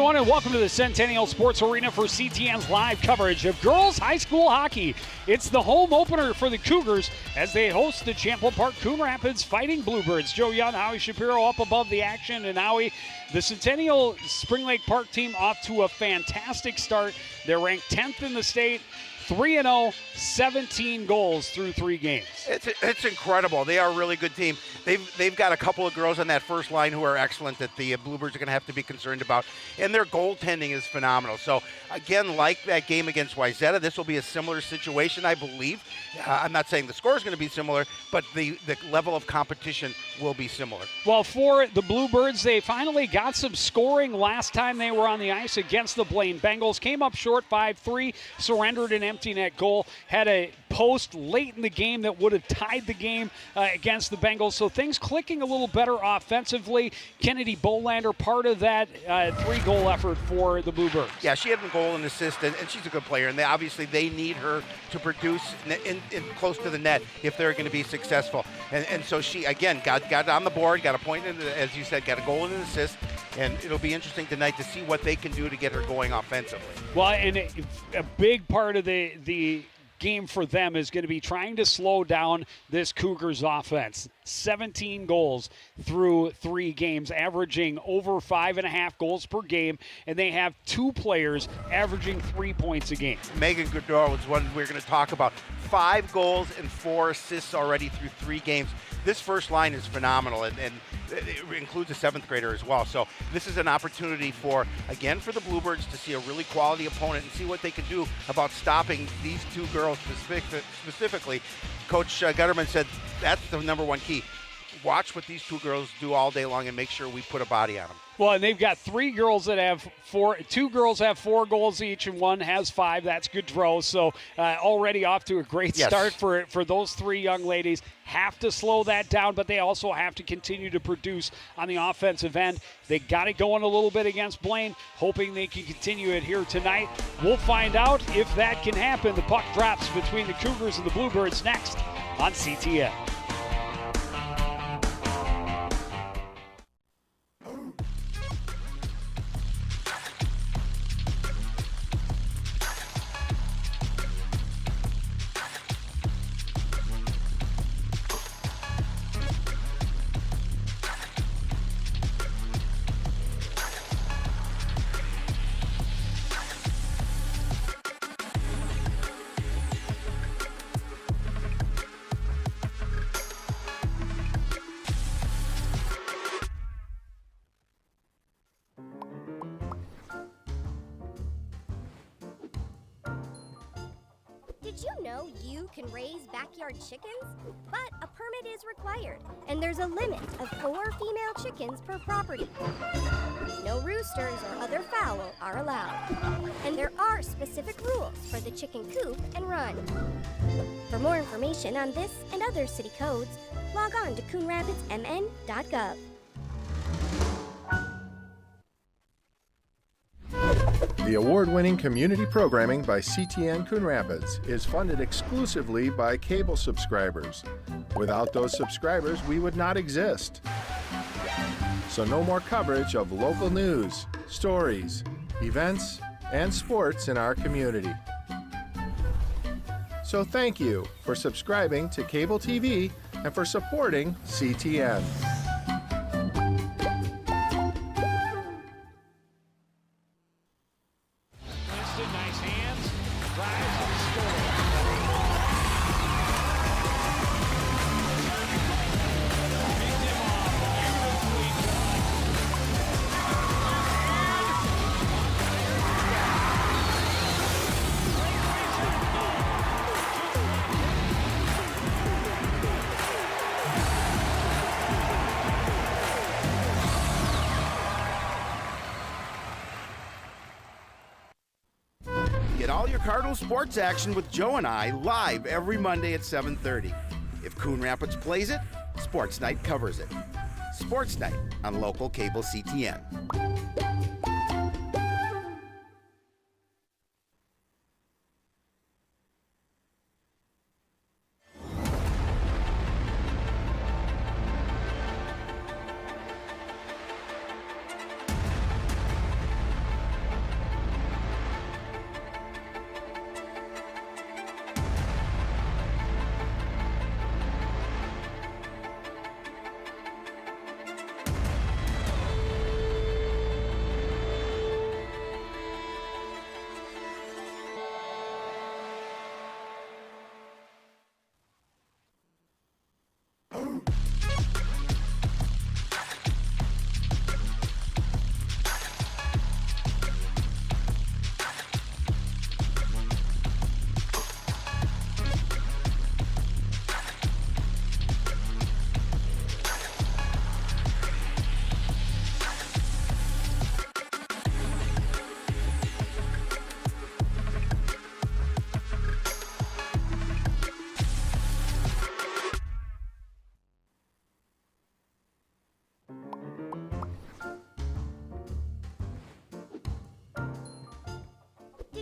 everyone, and welcome to the Centennial Sports Arena for CTN's live coverage of girls high school hockey. It's the home opener for the Cougars as they host the Champlain Park Coon Rapids Fighting Bluebirds. Joe Young, Howie Shapiro up above the action, and Howie, the Centennial Spring Lake Park team off to a fantastic start. They're ranked 10th in the state. 3-0, 17 goals through 3 games. It's incredible. They are a really good team. They've got a couple of girls on that first line who are excellent that the Bluebirds are going to have to be concerned about, and their goaltending is phenomenal. So again, like that game against Wayzata, this will be a similar situation, I believe. I'm not saying the score is going to be similar, but the level of competition will be similar. Well, for the Bluebirds, they finally got some scoring last time they were on the ice against the Blaine Bengals. Came up short 5-3, surrendered an empty net goal, had a post late in the game that would have tied the game against the Bengals. So things clicking a little better offensively. Kennedy Bolander, part of that 3-goal effort for the Bluebirds. Yeah, she had a goal and assist, and she's a good player. And they need her to produce in close to the net if they're going to be successful. And so she, again, got on the board, got a point, as you said, got a goal and an assist. And it'll be interesting tonight to see what they can do to get her going offensively. Well, and a big part of the game for them is going to be trying to slow down this Cougars offense. 17 goals through 3 games, averaging over 5.5 goals per game, and they have 2 players averaging 3 points a game. Megan Goodor was one we're going to talk about. 5 goals and 4 assists already through 3 games. This first line is phenomenal, and it includes a 7th grader as well. So this is an opportunity for the Bluebirds to see a really quality opponent and see what they can do about stopping these 2 girls specifically. Coach Gutterman said that's the number 1 key. Watch what these 2 girls do all day long and make sure we put a body on them. Well, and they've got 3 girls that have 4. 2 girls have 4 goals each, and 1 has 5. That's Goodrow. So already off to a great start for those 3 young ladies. Have to slow that down, but they also have to continue to produce on the offensive end. They got it going a little bit against Blaine, hoping they can continue it here tonight. We'll find out if that can happen. The puck drops between the Cougars and the Bluebirds next on CTN. Did you know you can raise backyard chickens? But a permit is required, and there's a limit of 4 female chickens per property. No roosters or other fowl are allowed. And there are specific rules for the chicken coop and run. For more information on this and other city codes, log on to coonrapidsmn.gov. The award-winning community programming by CTN Coon Rapids is funded exclusively by cable subscribers. Without those subscribers, we would not exist. So no more coverage of local news, stories, events, and sports in our community. So thank you for subscribing to cable TV and for supporting CTN. Nice hands, drives and scores. Picked him off Get all your Cardinal sports action with Joe and I live every Monday at 7:30. If Coon Rapids plays it, Sports Night covers it. Sports Night on local cable CTN.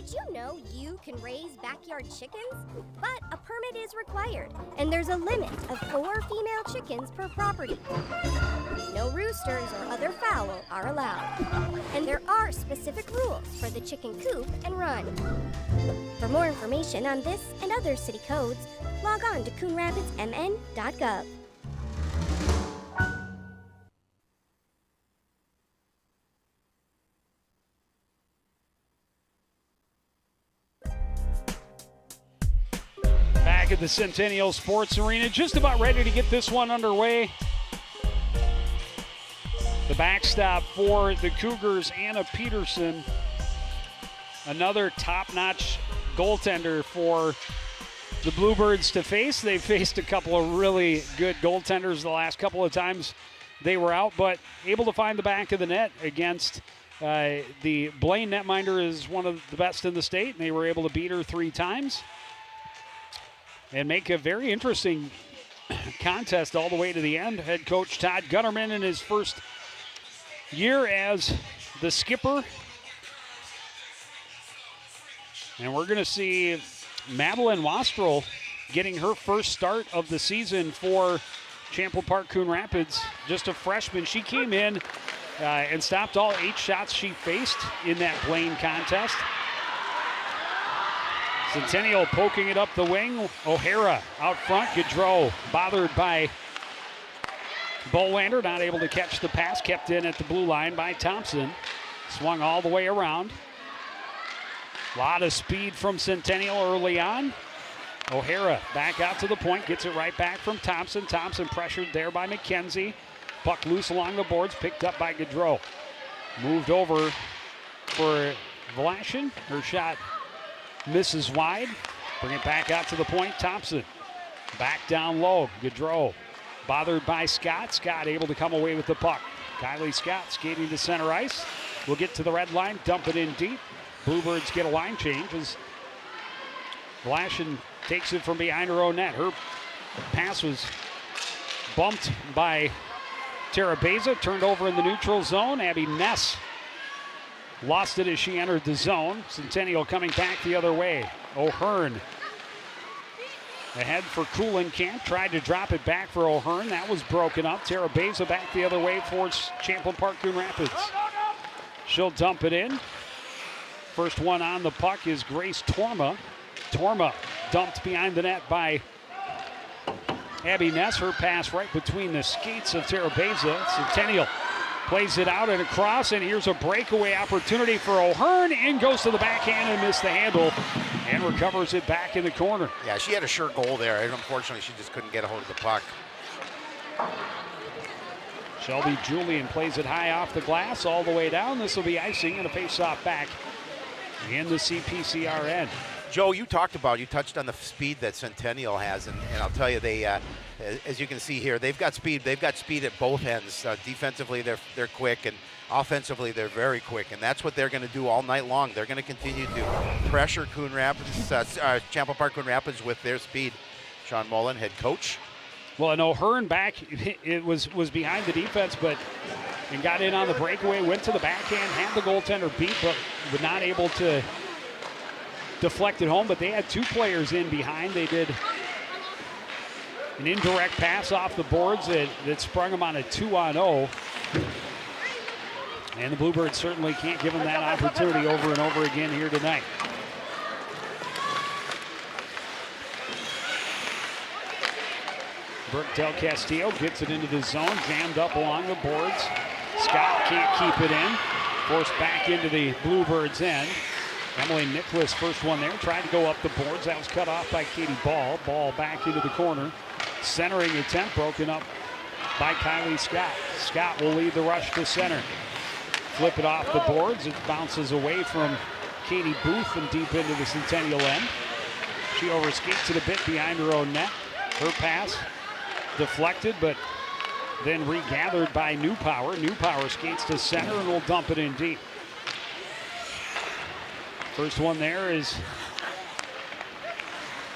Did you know you can raise backyard chickens? But a permit is required, and there's a limit of 4 female chickens per property. No roosters or other fowl are allowed. And there are specific rules for the chicken coop and run. For more information on this and other city codes, log on to coonrapidsmn.gov. Back at the Centennial Sports Arena, just about ready to get this one underway. The backstop for the Cougars, Anna Peterson, another top-notch goaltender for the Bluebirds to face. They've faced a couple of really good goaltenders the last couple of times they were out, but able to find the back of the net against the Blaine netminder is one of the best in the state, and they were able to beat her 3 times and make a very interesting contest all the way to the end. Head coach Todd Gunnerman in his first year as the skipper. And we're going to see Madeline Wastrel getting her first start of the season for Champlain Park Coon Rapids. Just a freshman. She came in and stopped all 8 shots she faced in that Blaine contest. Centennial poking it up the wing. O'Hara out front. Gaudreau bothered by Bolander, not able to catch the pass. Kept in at the blue line by Thompson. Swung all the way around. A lot of speed from Centennial early on. O'Hara back out to the point. Gets it right back from Thompson. Thompson pressured there by McKenzie. Puck loose along the boards. Picked up by Gaudreau. Moved over for Vlashin. Her shot misses wide. Bring it back out to the point. Thompson back down low. Gaudreau bothered by Scott. Scott able to come away with the puck. Kylie Scott skating to center ice. Will get to the red line. Dump it in deep. Bluebirds get a line change as Vlashin takes it from behind her own net. Her pass was bumped by Tara Beza. Turned over in the neutral zone. Abby Ness lost it as she entered the zone. Centennial coming back the other way. O'Hearn ahead for Kuhlenkamp. Tried to drop it back for O'Hearn. That was broken up. Tara Beza back the other way for Champlain Park Coon Rapids. She'll dump it in. First one on the puck is Grace Torma. Torma dumped behind the net by Abby Ness. Her pass right between the skates of Tara Beza. Centennial plays it out and across, and here's a breakaway opportunity for O'Hearn. In goes to the backhand and missed the handle and recovers it back in the corner. Yeah, she had a sure goal there, and unfortunately she just couldn't get a hold of the puck. Shelby Julian plays it high off the glass all the way down. This will be icing and a face-off back in the CPCR end. Joe, you touched on the speed that Centennial has, and I'll tell you, they, as you can see here, they've got speed. They've got speed at both ends. Defensively, they're quick, and offensively, they're very quick, and that's what they're going to do all night long. They're going to continue to pressure Coon Rapids, Champlain Park Coon Rapids with their speed. Sean Mullen, head coach. Well, and O'Hearn back, it was behind the defense, and got in on the breakaway, went to the backhand, had the goaltender beat, but was not able to deflect it home. But they had 2 players in behind. They did an indirect pass off the boards that sprung them on a 2-on-0. And the Bluebirds certainly can't give them that opportunity over and over again here tonight. Brooke Del Castillo gets it into the zone, jammed up along the boards. Scott can't keep it in. Forced back into the Bluebirds' end. Emily Nicholas, first one there, tried to go up the boards. That was cut off by Katie Ball. Ball back into the corner. Centering attempt broken up by Kylie Scott. Scott will lead the rush to center. Flip it off the boards. It bounces away from Katie Booth and deep into the Centennial end. She overskates it a bit behind her own net. Her pass deflected, but then regathered by Newpower. Newpower skates to center and will dump it in deep. First one there is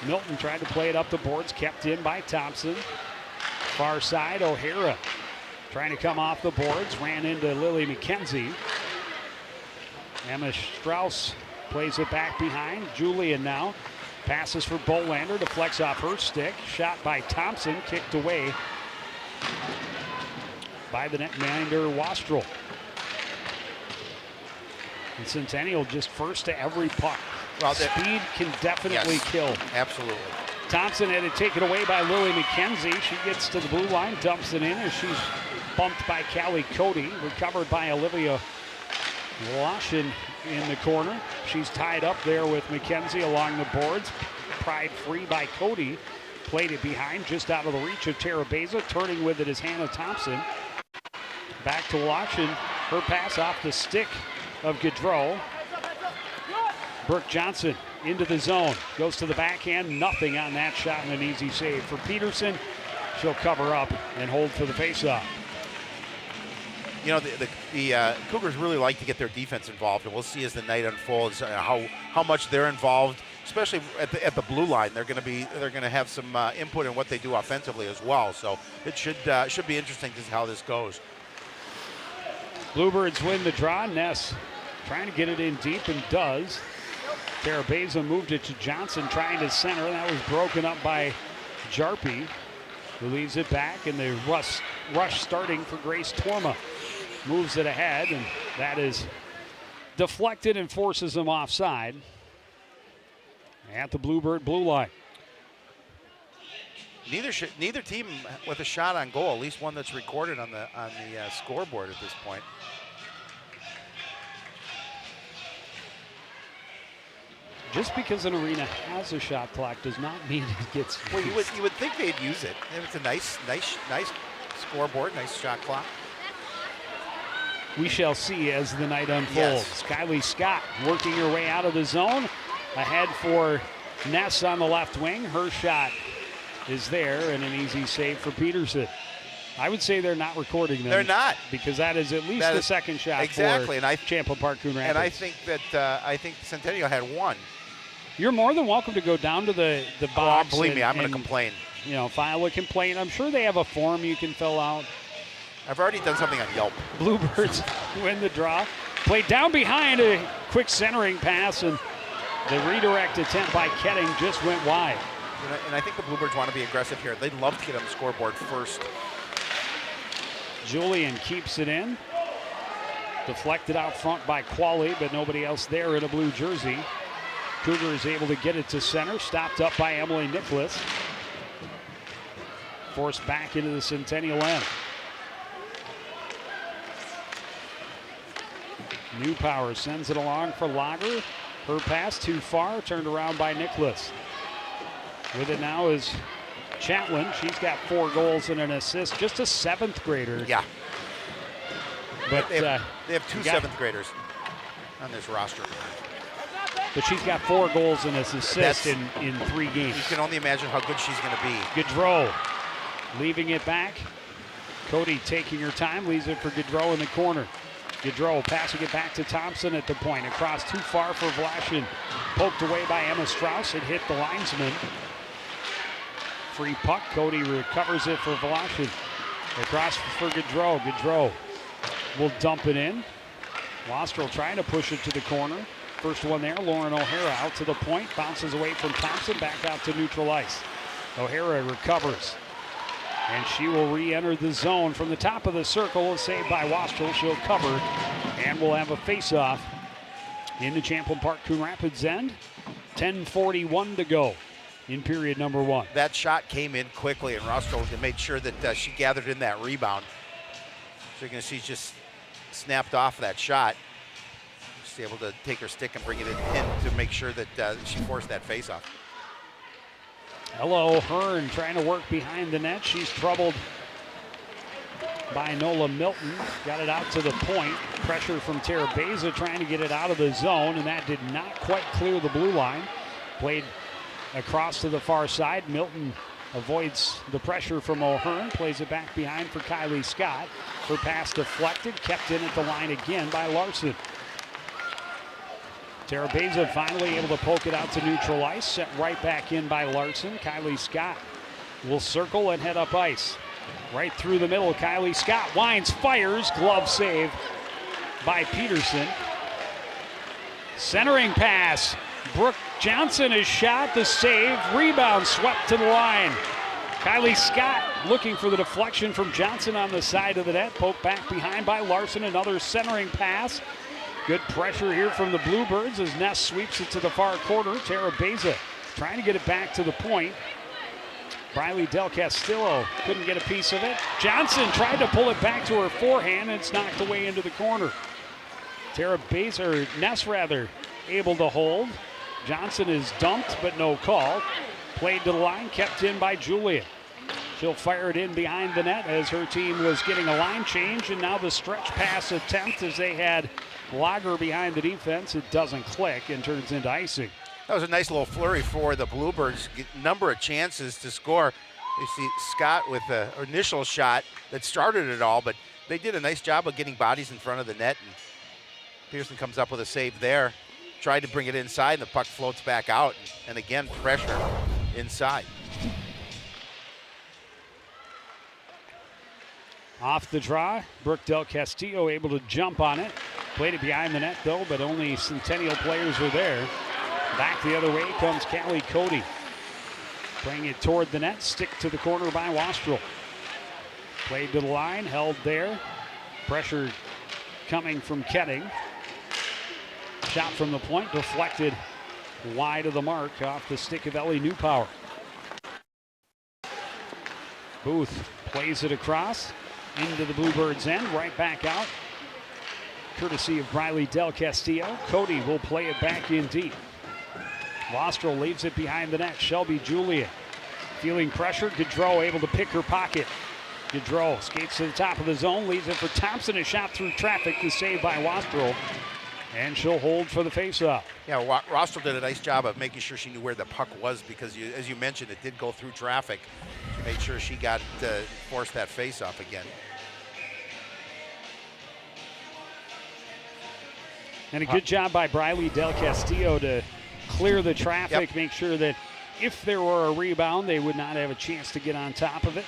Milton, tried to play it up the boards, kept in by Thompson. Far side, O'Hara trying to come off the boards, ran into Lily McKenzie. Emma Strauss plays it back behind. Julian now passes for Bolander, deflects off her stick. Shot by Thompson, kicked away by the netminder Wastrel. And Centennial just first to every puck. Well, speed can definitely kill. Absolutely. Thompson had it taken away by Lily McKenzie. She gets to the blue line, dumps it in as she's bumped by Callie Cody. Recovered by Olivia Washington in the corner. She's tied up there with McKenzie along the boards. Pried free by Cody. Played it behind, just out of the reach of Tara Beza. Turning with it is Hannah Thompson. Back to Washington. Her pass off the stick of Gaudreau. Brooke Johnson into the zone. Goes to the backhand. Nothing on that shot and an easy save for Peterson. She'll cover up and hold for the faceoff. You know, the Cougars really like to get their defense involved, and we'll see as the night unfolds how much they're involved, especially at the blue line. They're going to have some input in what they do offensively as well. So it should be interesting to see how this goes. Bluebirds win the draw. Ness trying to get it in deep and does. Tara Beza moved it to Johnson, trying to center. That was broken up by Jarpie, who leaves it back, and the rush starting for Grace Torma. Moves it ahead, and that is deflected and forces them offside at the Bluebird blue line. Neither team with a shot on goal, at least one that's recorded on the scoreboard at this point. Just because an arena has a shot clock does not mean it gets used. Well, you would think they'd use it. It's a nice scoreboard, nice shot clock. We shall see as the night unfolds. Yes. Kylie Scott working her way out of the zone. Ahead for Ness on the left wing. Her shot is there, and an easy save for Peterson. I would say they're not recording them. They're not. Because that is at least the second shot exactly. for Champlain Park Coon Rapids. And I think that Centennial had one. You're more than welcome to go down to the box. Oh, believe me, I'm going to complain. You know, file a complaint. I'm sure they have a form you can fill out. I've already done something on Yelp. Bluebirds win the draw. Played down behind, a quick centering pass, and the redirect attempt by Ketting just went wide. And I think the Bluebirds want to be aggressive here. They'd love to get on the scoreboard first. Julian keeps it in. Deflected out front by Qualley, but nobody else there in a blue jersey. Cougar is able to get it to center. Stopped up by Emily Nicholas. Forced back into the Centennial end. Newpower sends it along for Lager. Her pass too far, turned around by Nicholas. With it now is Chatwin. She's got 4 goals and an assist. Just a 7th grader. Yeah. But they have 2 7th graders on this roster. But she's got 4 goals and an assist in 3 games. You can only imagine how good she's going to be. Gaudreau leaving it back. Cody taking her time, leaves it for Gaudreau in the corner. Gaudreau passing it back to Thompson at the point. Across too far for Vlashin. Poked away by Emma Strauss. It hit the linesman. Free puck. Cody recovers it for Vlashin. Across for Gaudreau. Gaudreau will dump it in. Wastrel trying to push it to the corner. First one there, Lauren O'Hara out to the point. Bounces away from Thompson, back out to neutral ice. O'Hara recovers. And she will re-enter the zone from the top of the circle. Saved by Wastrel. She'll cover. And we'll have a face-off in the Champlain Park Coon Rapids end. 10:41 to go in period number 1. That shot came in quickly, and Wastrel made sure that she gathered in that rebound. So you're going to see just snapped off that shot. Just able to take her stick and bring it in to make sure that she forced that face-off. Ella O'Hearn trying to work behind the net. She's troubled by Nola Milton. Got it out to the point. Pressure from Tara Beza trying to get it out of the zone, and that did not quite clear the blue line. Played across to the far side. Milton avoids the pressure from O'Hearn. Plays it back behind for Kylie Scott. Her pass deflected. Kept in at the line again by Larson. Tara Beza finally able to poke it out to neutral ice. Set right back in by Larson. Kylie Scott will circle and head up ice. Right through the middle, Kylie Scott winds, fires, glove save by Peterson. Centering pass. Brooke Johnson is shot, the save, rebound swept to the line. Kylie Scott looking for the deflection from Johnson on the side of the net. Poked back behind by Larson, another centering pass. Good pressure here from the Bluebirds as Ness sweeps it to the far corner. Tara Beza trying to get it back to the point. Briley Del Castillo couldn't get a piece of it. Johnson tried to pull it back to her forehand, and it's knocked away into the corner. Tara Beza, or Ness rather, able to hold. Johnson is dumped, but no call. Played to the line, kept in by Julia. She'll fire it in behind the net as her team was getting a line change, and now the stretch pass attempt as they had Lager behind the defense. It doesn't click and turns into icing. That was a nice little flurry for the Bluebirds. Number of chances to score. You see Scott with the initial shot that started it all, but they did a nice job of getting bodies in front of the net, and Pearson comes up with a save there. Tried to bring it inside, and the puck floats back out, and again, pressure inside. Off the draw, Brooke Del Castillo able to jump on it. Played it behind the net though, but only Centennial players were there. Back the other way comes Callie Cody. Bring it toward the net, stick to the corner by Wastrel. Played to the line, held there. Pressure coming from Ketting. Shot from the point, deflected wide of the mark off the stick of Ellie Newpower. Booth plays it across into the Bluebirds' end, right back out. Courtesy of Briley Del Castillo. Cody will play it back in deep. Wastrel leaves it behind the net. Shelby Julia feeling pressure. Gaudreau able to pick her pocket. Gaudreau skates to the top of the zone, leaves it for Thompson. A shot through traffic is saved by Wastrel. And she'll hold for the faceoff. Yeah, Wastrel did a nice job of making sure she knew where the puck was because, as you mentioned, it did go through traffic. She made sure she got forced that faceoff again. And a good job by Briley Del Castillo to clear the traffic, make sure that if there were a rebound, they would not have a chance to get on top of it.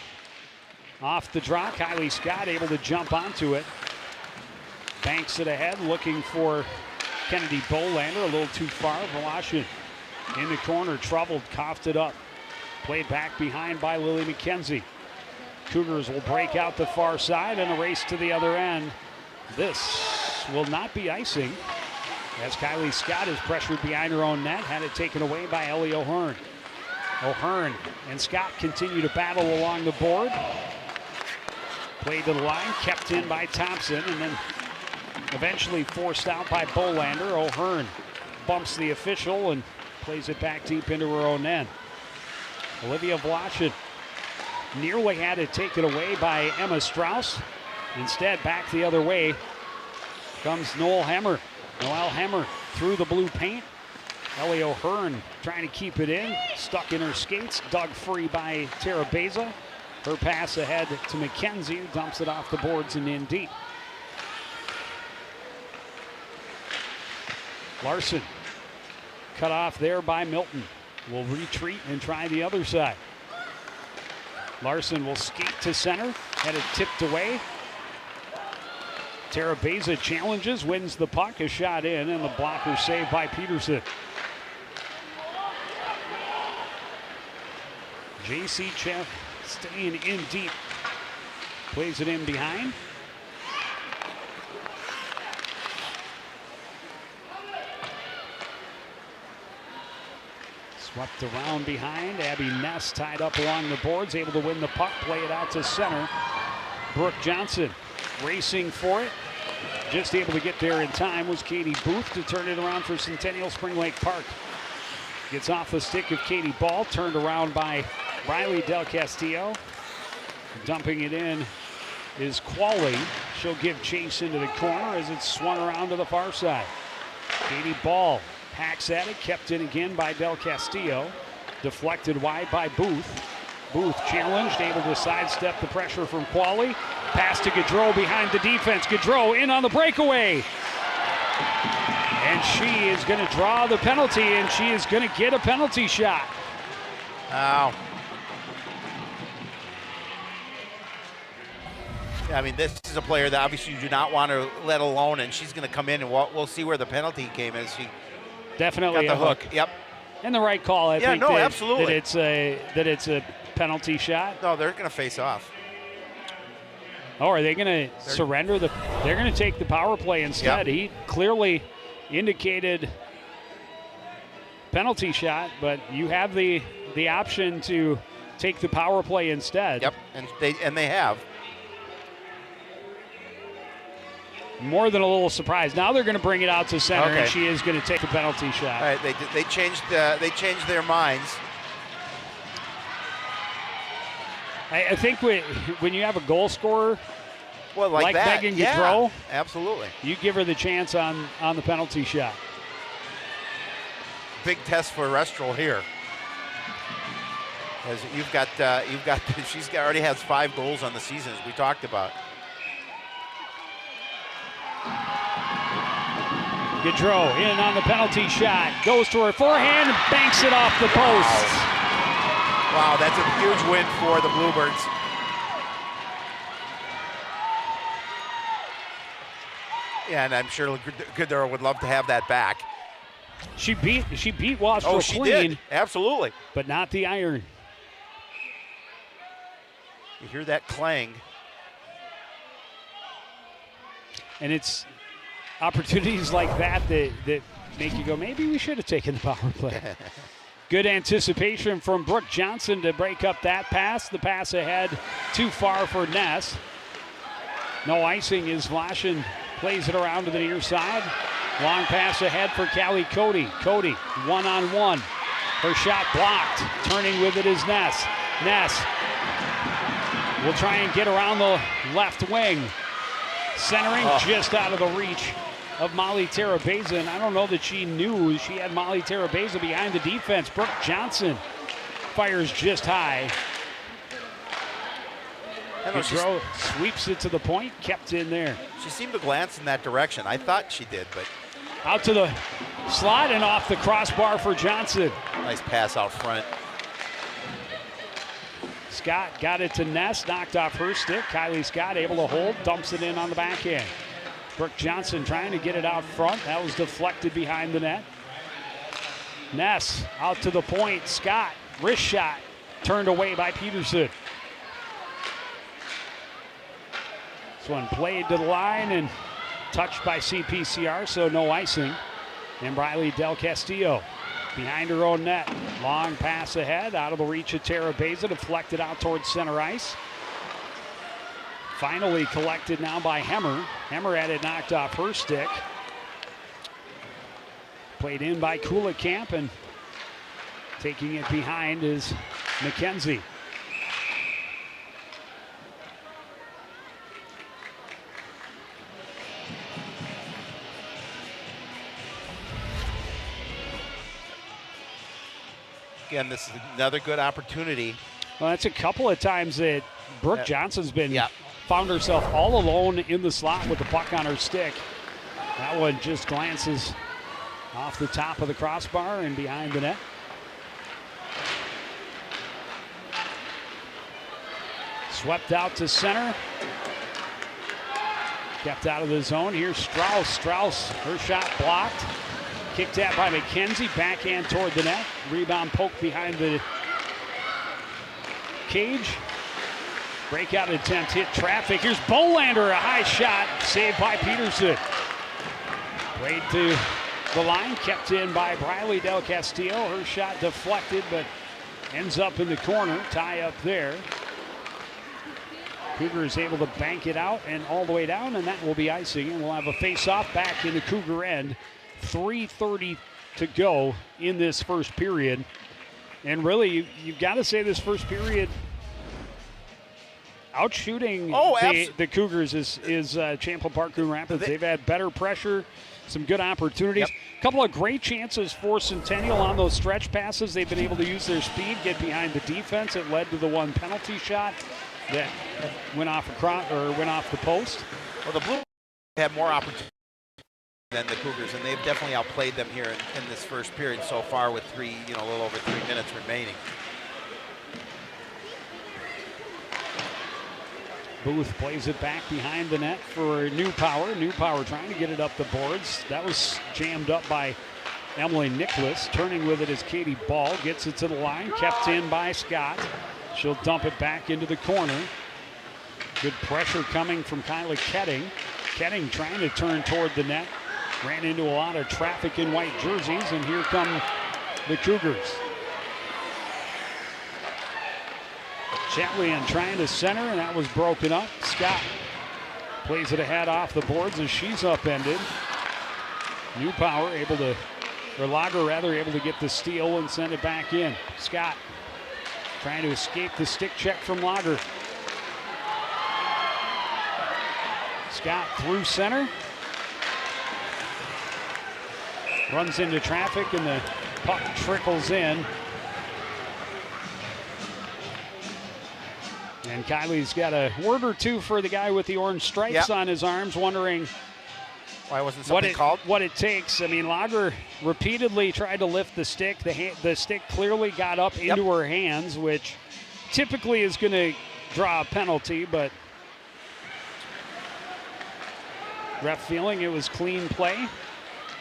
Off the draw, Kylie Scott able to jump onto it. Banks it ahead, looking for Kennedy Bolander, a little too far. Voloshin in the corner, troubled, coughed it up. Played back behind by Lily McKenzie. Cougars will break out the far side and a race to the other end. This will not be icing as Kylie Scott is pressured behind her own net, had it taken away by Ellie O'Hearn. O'Hearn and Scott continue to battle along the board. Played to the line, kept in by Thompson, and then eventually forced out by Bolander. O'Hearn bumps the official and plays it back deep into her own end. Olivia Voloshin nearly had it taken away by Emma Strauss. Instead, back the other way comes Noelle Hemmer through the blue paint. Ellie O'Hearn trying to keep it in, stuck in her skates, dug free by Tara Beza. Her pass ahead to McKenzie, who dumps it off the boards and in deep. Larson cut off there by Milton. Will retreat and try the other side. Larson will skate to center, had it tipped away. Tara Beza challenges, wins the puck, a shot in, and the blocker saved by Peterson. J.C. Cheff staying in deep. Plays it in behind. Swept around behind. Abby Ness tied up along the boards, able to win the puck, play it out to center. Brooke Johnson racing for it. Just able to get there in time was Katie Booth to turn it around for Centennial Spring Lake Park. Gets off the stick of Katie Ball, turned around by Briley Del Castillo. Dumping it in is Qualley. She'll give chase into the corner as it's swung around to the far side. Katie Ball hacks at it, kept in again by Del Castillo. Deflected wide by Booth. Booth challenged, able to sidestep the pressure from Qualley. Pass to Gaudreau behind the defense. Gaudreau in on the breakaway. And she is going to draw the penalty, and she is going to get a penalty shot. Ow. I mean, this is a player that obviously you do not want to let alone, and she's going to come in, and we'll see where the penalty came is. She definitely got the hook. Yep. And the right call. I think absolutely. that it's a penalty shot. No, they're going to face off. Oh, are they going to surrender the? They're going to take the power play instead. Yep. He clearly indicated penalty shot, but you have the option to take the power play instead. Yep, and they have. More than a little surprised. Now they're going to bring it out to center, Okay. and she is going to take the penalty shot. All right, they changed their minds. I think when you have a goal scorer, Well, like that, Megan Gaudreau, absolutely. you give her the chance on the penalty shot. Big test for Restrel here. As you've got already has 5 goals on the season, as we talked about. Gaudreau in on the penalty shot, goes to her forehand, and banks it off the post. Wow, that's a huge win for the Bluebirds. Yeah, and I'm sure Gaudreau would love to have that back. She beat Wastrel Oh, she clean, did. Absolutely. but not the iron. You hear that clang. And it's opportunities like that make you go, maybe we should have taken the power play. Good anticipation from Brooke Johnson to break up that pass. The pass ahead too far for Ness. No icing as Vlashin plays it around to the near side. Long pass ahead for Callie Cody. Cody, one-on-one. Her shot blocked. Turning with it is Ness. Ness will try and get around the left wing. Centering just out of the reach of Molly Terabeza, and I don't know that she knew she had Molly Terabeza behind the defense. Brooke Johnson fires just high. Gaudreau sweeps it to the point, kept in there. She seemed to glance in that direction. I thought she did, but out to the slot and off the crossbar for Johnson. nice pass out front. Scott got it to Ness, knocked off her stick. Kylie Scott able to hold, dumps it in on the backhand. Brooke Johnson trying to get it out front. That was deflected behind the net. Ness out to the point. Scott, wrist shot, turned away by Peterson. This one played to the line and touched by CPCR, so no icing. And Briley Del Castillo behind her own net. Long pass ahead, out of the reach of Terabeza, deflected out towards center ice. Finally collected now by Hemmer. Hemmer had it knocked off her stick. Played in by Kulikamp, and taking it behind is McKenzie. Again, this is another good opportunity. Well, that's a couple of times that Brooke Johnson's been Yeah. found herself all alone in the slot with the puck on her stick. That one just glances off the top of the crossbar and behind the net. Swept out to center. Kept out of the zone. Here's Strauss. Strauss, her shot blocked. Kicked at by McKenzie. Backhand toward the net. Rebound poked behind the cage. Breakout attempt hit traffic. Here's Bolander, a high shot. Saved by Peterson. Played to the line. Kept in by Briley Del Castillo. Her shot deflected, but ends up in the corner. Tie up there. Cougar is able to bank it out and all the way down, and that will be icing. And we'll have a face-off back in the Cougar end. 3:30 to go in this first period. And really, you've got to say this first period, outshooting the Cougars is Champlain Park Coon Rapids. They've had better pressure, some good opportunities. A couple of great chances for Centennial on those stretch passes. They've been able to use their speed, get behind the defense. It led to the one penalty shot that went off the post. Well, the Blue had more opportunities than the Cougars, and they've definitely outplayed them here in this first period so far with a little over 3 minutes remaining. Booth plays it back behind the net for New Power. New Power trying to get it up the boards. That was jammed up by Emily Nicholas. Turning with it is Katie Ball. Gets it to the line. Kept in by Scott. She'll dump it back into the corner. Good pressure coming from Kylie Ketting. Ketting trying to turn toward the net. Ran into a lot of traffic in white jerseys, and here come the Cougars. Chatlian trying to center, and that was broken up. Scott plays it ahead off the boards as she's upended. New Power able to, or Lager rather, able to get the steal and send it back in. Scott trying to escape the stick check from Lager. Scott through center. Runs into traffic and the puck trickles in. And Kylie's got a word or two for the guy with the orange stripes on his arms, wondering why wasn't something called? What it takes. I mean, Lager repeatedly tried to lift the stick. The stick clearly got up into her hands, which typically is going to draw a penalty, but ref feeling it was clean play.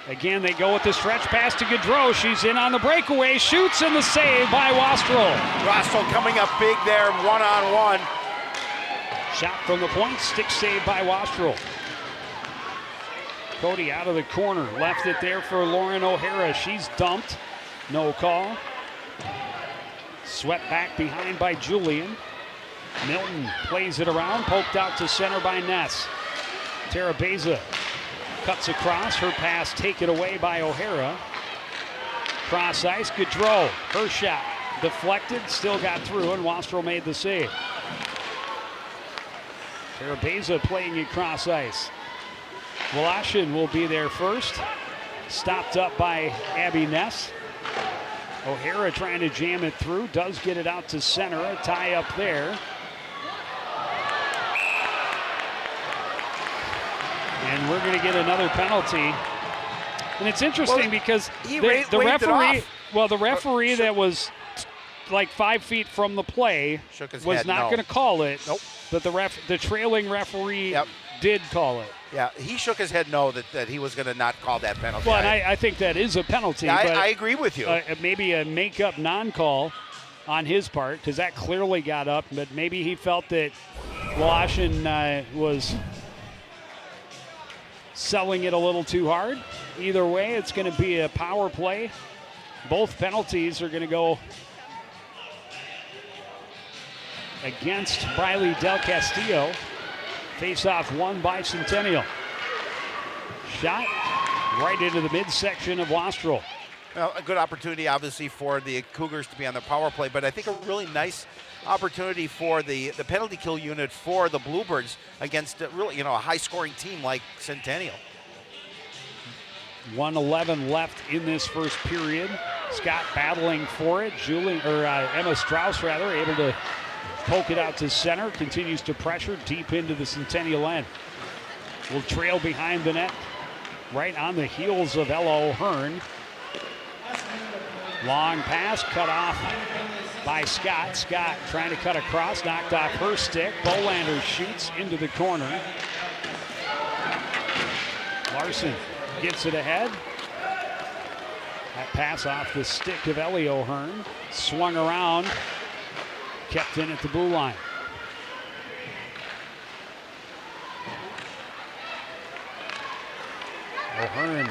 Again, they go with the stretch pass to Gaudreau. She's in on the breakaway, shoots, and the save by Wastrel. Wastrel coming up big there, one-on-one. Shot from the point, stick save by Wastrel. Cody out of the corner, left it there for Lauren O'Hara. She's dumped, no call. Swept back behind by Julian. Milton plays it around, poked out to center by Ness. Tara Beza cuts across, her pass taken away by O'Hara. Cross ice, Gaudreau, her shot deflected, still got through, and Wastrel made the save. Tara Beza playing it cross ice. Wlashin will be there first. Stopped up by Abby Ness. O'Hara trying to jam it through, does get it out to center, a tie up there. And we're going to get another penalty. And it's interesting because the referee that was like 5 feet from the play was not going to call it. Nope. But the trailing referee did call it. Yeah, he shook his head no that he was going to not call that penalty. Well, and I think that is a penalty. Yeah, but I agree with you. Maybe a make-up non-call on his part, because that clearly got up, but maybe he felt that Wlashin was selling it a little too hard. Either way, it's going to be a power play. Both penalties are going to go against Briley Del Castillo. Face-off won by Centennial. Shot right into the midsection of Wastrel. Well, a good opportunity, obviously, for the Cougars to be on the power play, but I think a really nice opportunity for the penalty kill unit for the Bluebirds against a high-scoring team like Centennial. 1:11 left in this first period. Scott battling for it. Emma Strauss, able to poke it out to center. Continues to pressure deep into the Centennial end. Will trail behind the net, right on the heels of Ella O'Hearn. Long pass cut off by Scott. Scott trying to cut across, knocked off her stick. Bolander shoots into the corner. Larson gets it ahead. That pass off the stick of Ellie O'Hearn. Swung around, kept in at the blue line. O'Hearn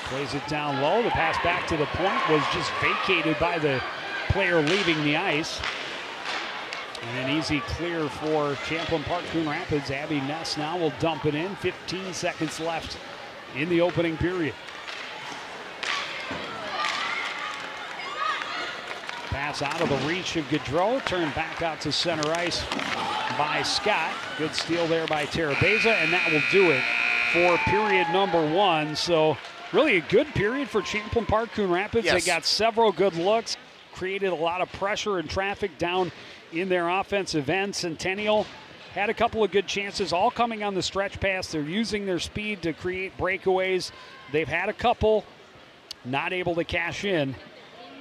plays it down low. The pass back to the point was just vacated by the player leaving the ice. And an easy clear for Champlain Park Coon Rapids. Abby Ness now will dump it in. 15 seconds left in the opening period. Pass out of the reach of Gaudreau. Turned back out to center ice by Scott. Good steal there by Tara Beza, and that will do it for period number one. So really a good period for Champlain Park Coon Rapids. Yes. They got several good looks, created a lot of pressure and traffic down in their offensive end. Centennial had a couple of good chances, all coming on the stretch pass. They're using their speed to create breakaways. They've had a couple, not able to cash in.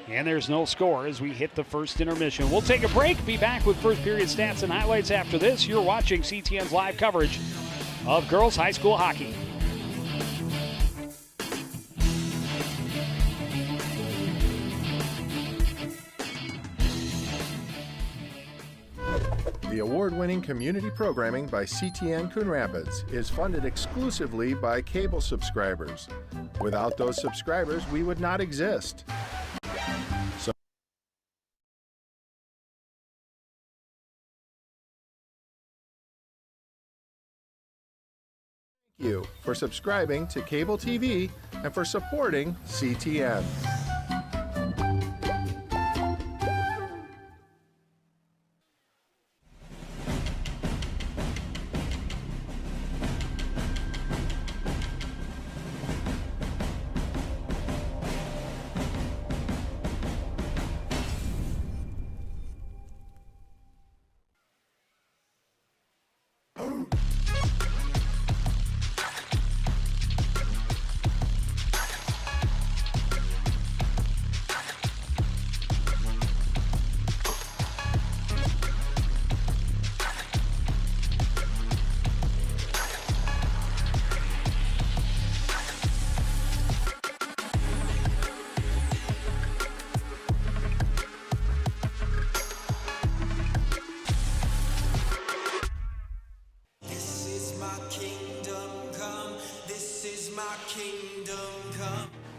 And there's no score as we hit the first intermission. We'll take a break, be back with first period stats and highlights after this. You're watching CTN's live coverage of girls high school hockey. The award-winning community programming by CTN Coon Rapids is funded exclusively by cable subscribers. Without those subscribers, we would not exist. So thank you for subscribing to cable TV and for supporting CTN.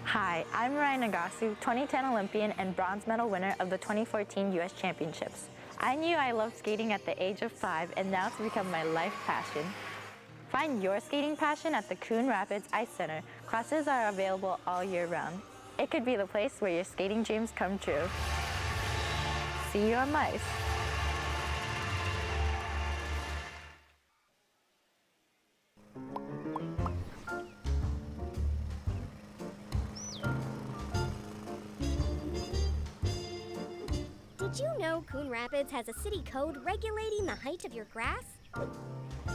Hi, I'm Ryan Nagasu, 2010 Olympian and bronze medal winner of the 2014 U.S. Championships. I knew I loved skating at the age of 5, and now it's become my life passion. Find your skating passion at the Coon Rapids Ice Center. Classes are available all year round. It could be the place where your skating dreams come true. See you on ice. Did you know Coon Rapids has a city code regulating the height of your grass?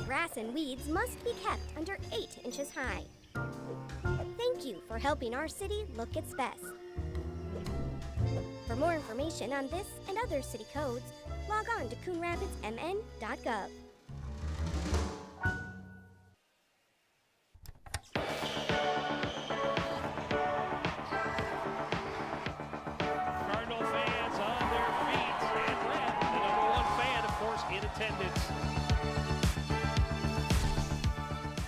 Grass and weeds must be kept under 8 inches high. Thank you for helping our city look its best. For more information on this and other city codes, log on to coonrapidsmn.gov. Cardinal fans on their feet and red. The number 1 fan, of course, in attendance.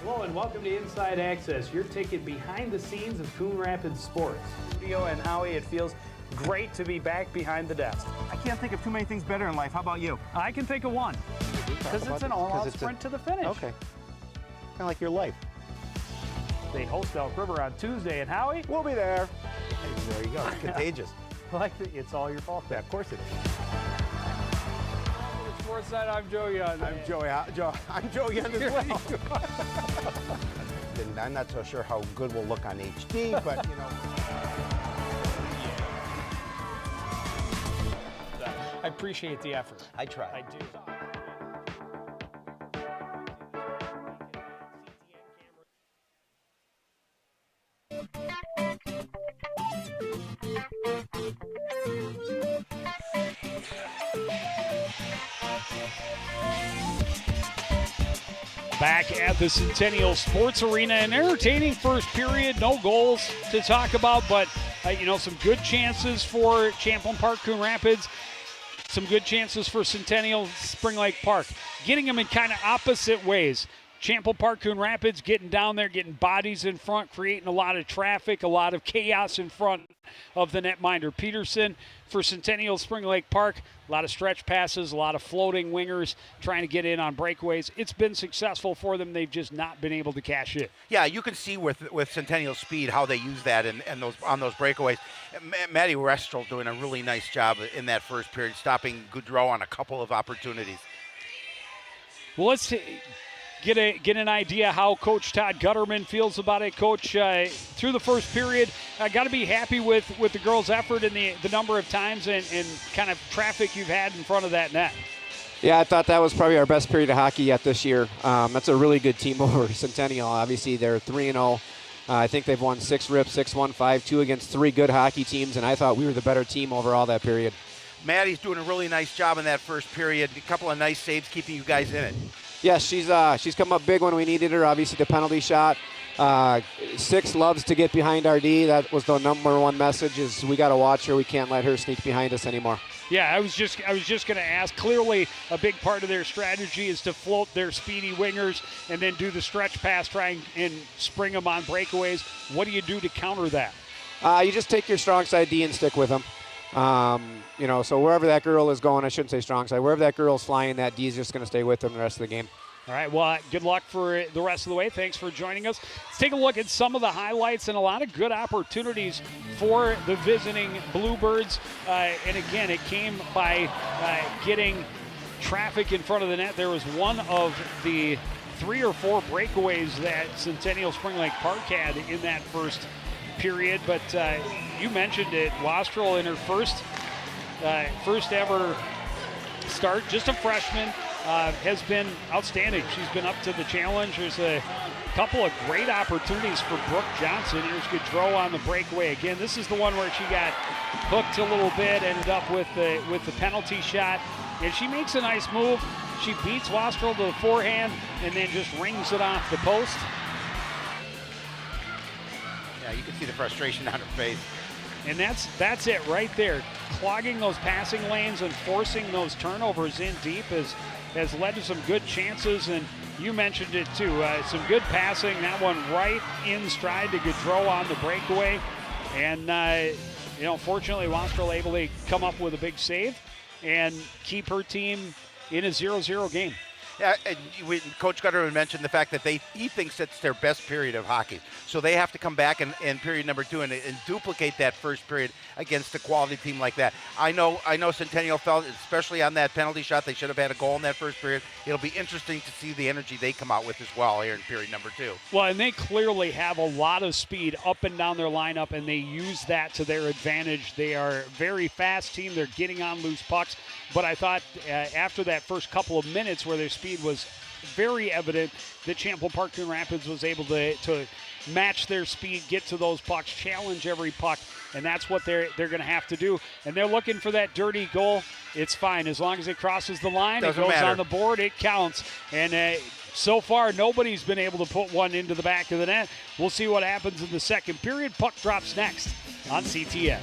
Hello and welcome to Inside Access, your ticket behind the scenes of Coon Rapids sports. Studio and Howie, it feels great to be back behind the desk. I can't think of too many things better in life. How about you? I can think of one, because it's an all-out sprint to the finish. Okay. Kind of like your life. They host Elk River on Tuesday, and Howie, We'll be there. Hey, there you go. It's contagious. it's all your fault. Yeah, of course it is. Sports Side, I'm Joe Young. I'm Joe Young as well. And I'm not so sure how good we'll look on HD, but you know. I appreciate the effort. I try. I do. Back at the Centennial Sports Arena, an entertaining first period, no goals to talk about, but some good chances for Champlain Park Coon Rapids, some good chances for Centennial Spring Lake Park, getting them in kind of opposite ways. Champlain Park Coon Rapids getting down there, getting bodies in front, creating a lot of traffic, a lot of chaos in front of the netminder Peterson. For Centennial Spring Lake Park, a lot of stretch passes, a lot of floating wingers trying to get in on breakaways. It's been successful for them. They've just not been able to cash it. Yeah, you can see with Centennial speed how they use that and those on those breakaways. Maddie Restrel doing a really nice job in that first period, stopping Goudreau on a couple of opportunities. Well, let's get an idea how Coach Todd Gutterman feels about it. Coach, through the first period, got to be happy with the girls' effort and the number of times and kind of traffic you've had in front of that net. Yeah, I thought that was probably our best period of hockey yet this year. That's a really good team over Centennial. Obviously, they're 3-0. I think they've won 6 rips, 6-1, 5-2 against 3 good hockey teams, and I thought we were the better team overall that period. Maddie's doing a really nice job in that first period. A couple of nice saves keeping you guys in it. Yes, she's come up big when we needed her. Obviously, the penalty shot. 6 loves to get behind our D. That was the number one message: is we got to watch her. We can't let her sneak behind us anymore. Yeah, I was just going to ask. Clearly, a big part of their strategy is to float their speedy wingers and then do the stretch pass, try and spring them on breakaways. What do you do to counter that? You just take your strong side D and stick with them. So wherever that girl is going, I shouldn't say strong side, wherever that girl's flying, that D is just going to stay with them the rest of the game. All right, well, good luck for the rest of the way. Thanks for joining us. Let's take a look at some of the highlights and a lot of good opportunities for the visiting Bluebirds. And again, it came by getting traffic in front of the net. There was one of the 3 or 4 breakaways that Centennial Spring Lake Park had in that first period. But you mentioned it, Wastrel in her first ever start, just a freshman, has been outstanding. She's been up to the challenge. There's a couple of great opportunities for Brooke Johnson. Here's Gaudreau on the breakaway. Again, this is the one where she got hooked a little bit, ended up with the penalty shot. And she makes a nice move. She beats Wastrel to the forehand and then just rings it off the post. Yeah, you can see the frustration on her face. And that's it right there. Clogging those passing lanes and forcing those turnovers in deep has led to some good chances. And you mentioned it too. Some good passing. That one right in stride to Gaudreau on the breakaway. And, fortunately, Wastrel able to come up with a big save and keep her team in a 0-0 game. Yeah, and Coach Gutterman mentioned the fact that he thinks it's their best period of hockey. So they have to come back in period number 2 and duplicate that first period against a quality team like that. I know Centennial felt, especially on that penalty shot, they should have had a goal in that first period. It'll be interesting to see the energy they come out with as well here in period number 2. Well, and they clearly have a lot of speed up and down their lineup, and they use that to their advantage. They are a very fast team. They're getting on loose pucks. But I thought after that first couple of minutes where their speed was very evident, that Champlain Park Coon Rapids was able to match their speed, get to those pucks, challenge every puck, and that's what they're going to have to do. And they're looking for that dirty goal. It's fine. As long as it crosses the line, it goes on the board, it counts. And so far, nobody's been able to put one into the back of the net. We'll see what happens in the second period. Puck drops next on CTN.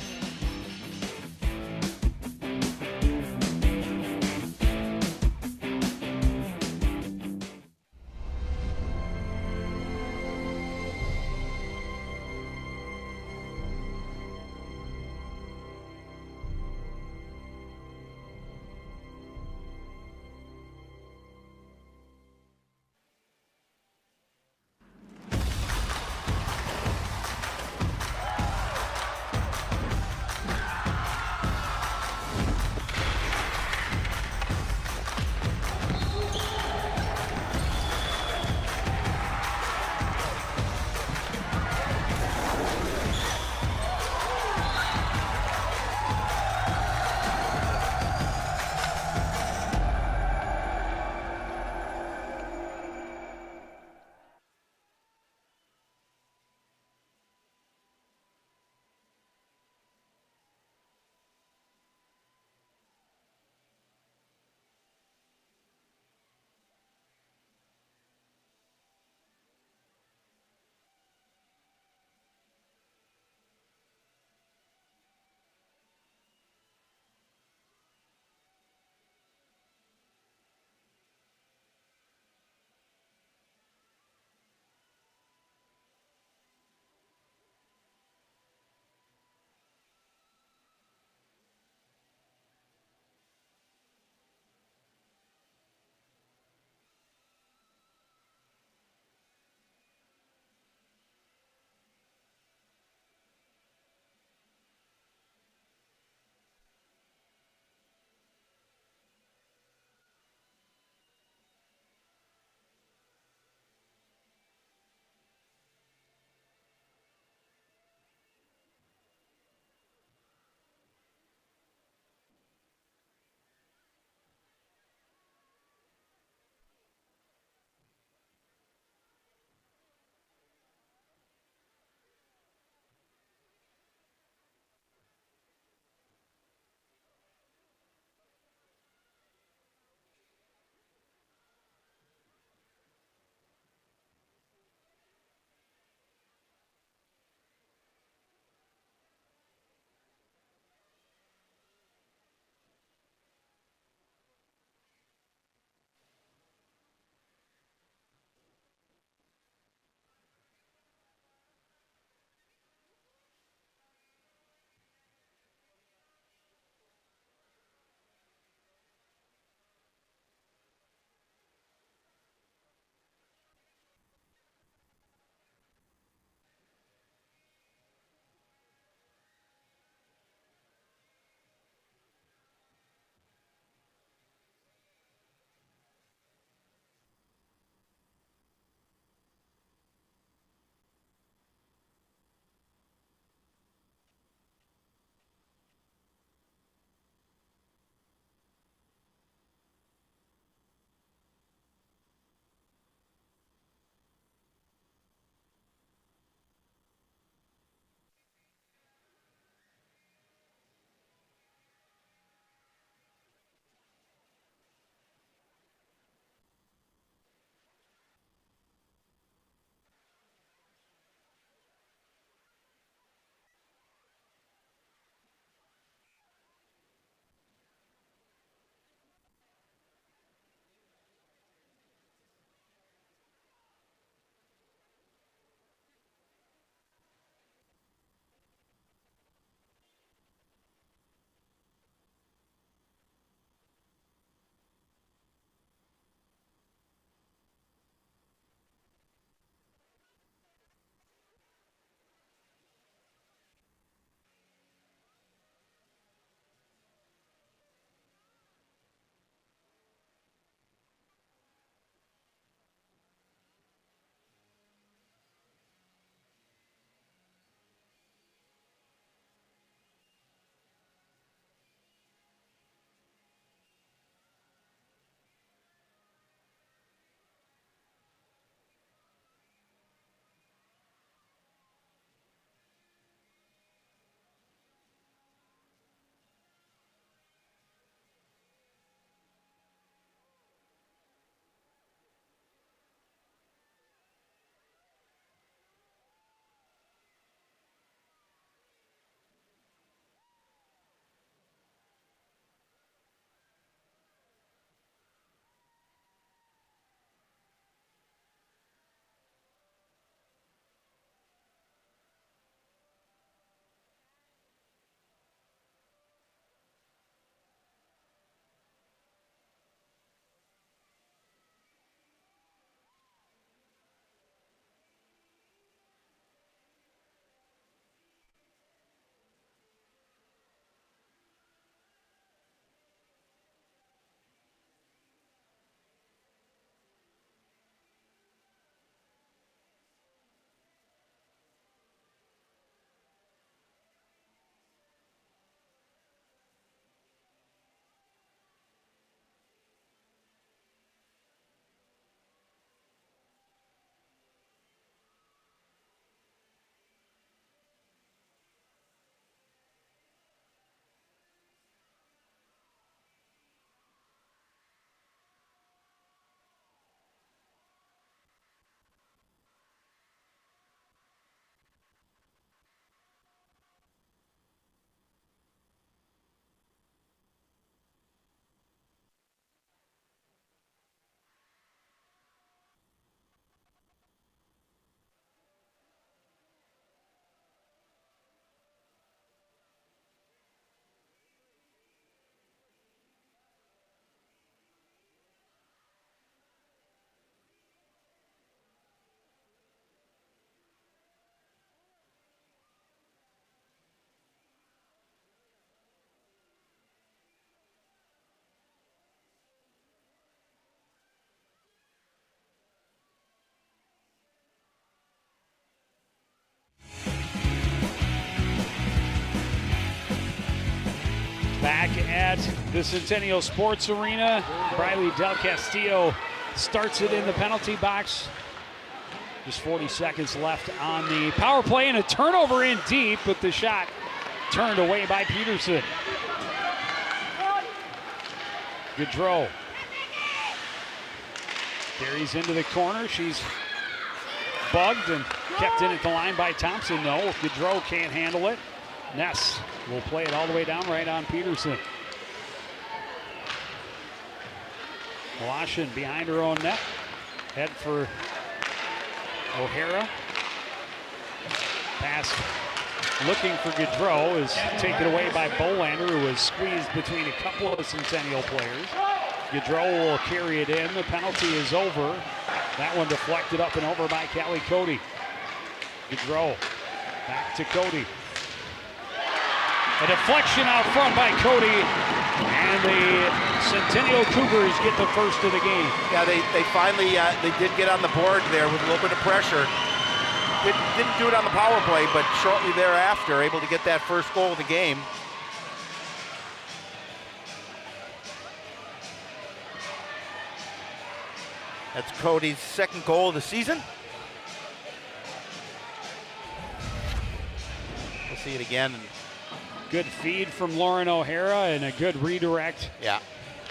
back at the Centennial Sports Arena. Briley Del Castillo starts it in the penalty box. Just 40 seconds left on the power play, and a turnover in deep, but the shot turned away by Peterson. Gaudreau carries into the corner. She's bugged and kept in at the line by Thompson. No, Gaudreau can't handle it. Ness will play it all the way down right on Peterson. Washington behind her own net. Head for O'Hara. Pass looking for Gaudreau is taken away by Bolander, who was squeezed between a couple of Centennial players. Gaudreau will carry it in. The penalty is over. That one deflected up and over by Callie Cody. Gaudreau back to Cody. A deflection out front by Cody, and the Centennial Cougars get the first of the game. Yeah, they finally they did get on the board there with a little bit of pressure. Didn't do it on the power play, but shortly thereafter, able to get that first goal of the game. That's Cody's second goal of the season. We'll see it again. Good feed from Lauren O'Hara and a good redirect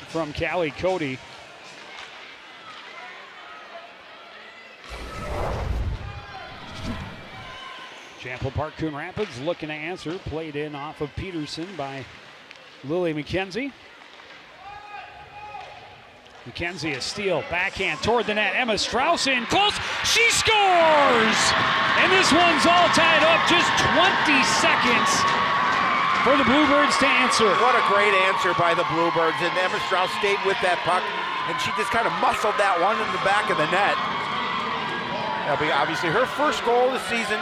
from Callie Cody. Champlain Park Coon Rapids looking to answer. Played in off of Peterson by Lily McKenzie. McKenzie a steal, backhand toward the net. Emma Strauss in close, she scores! And this one's all tied up, just 20 seconds for the Bluebirds to answer. What a great answer by the Bluebirds, and Emma Strauss stayed with that puck, and she just kind of muscled that one in the back of the net. That'll be obviously her first goal of the season.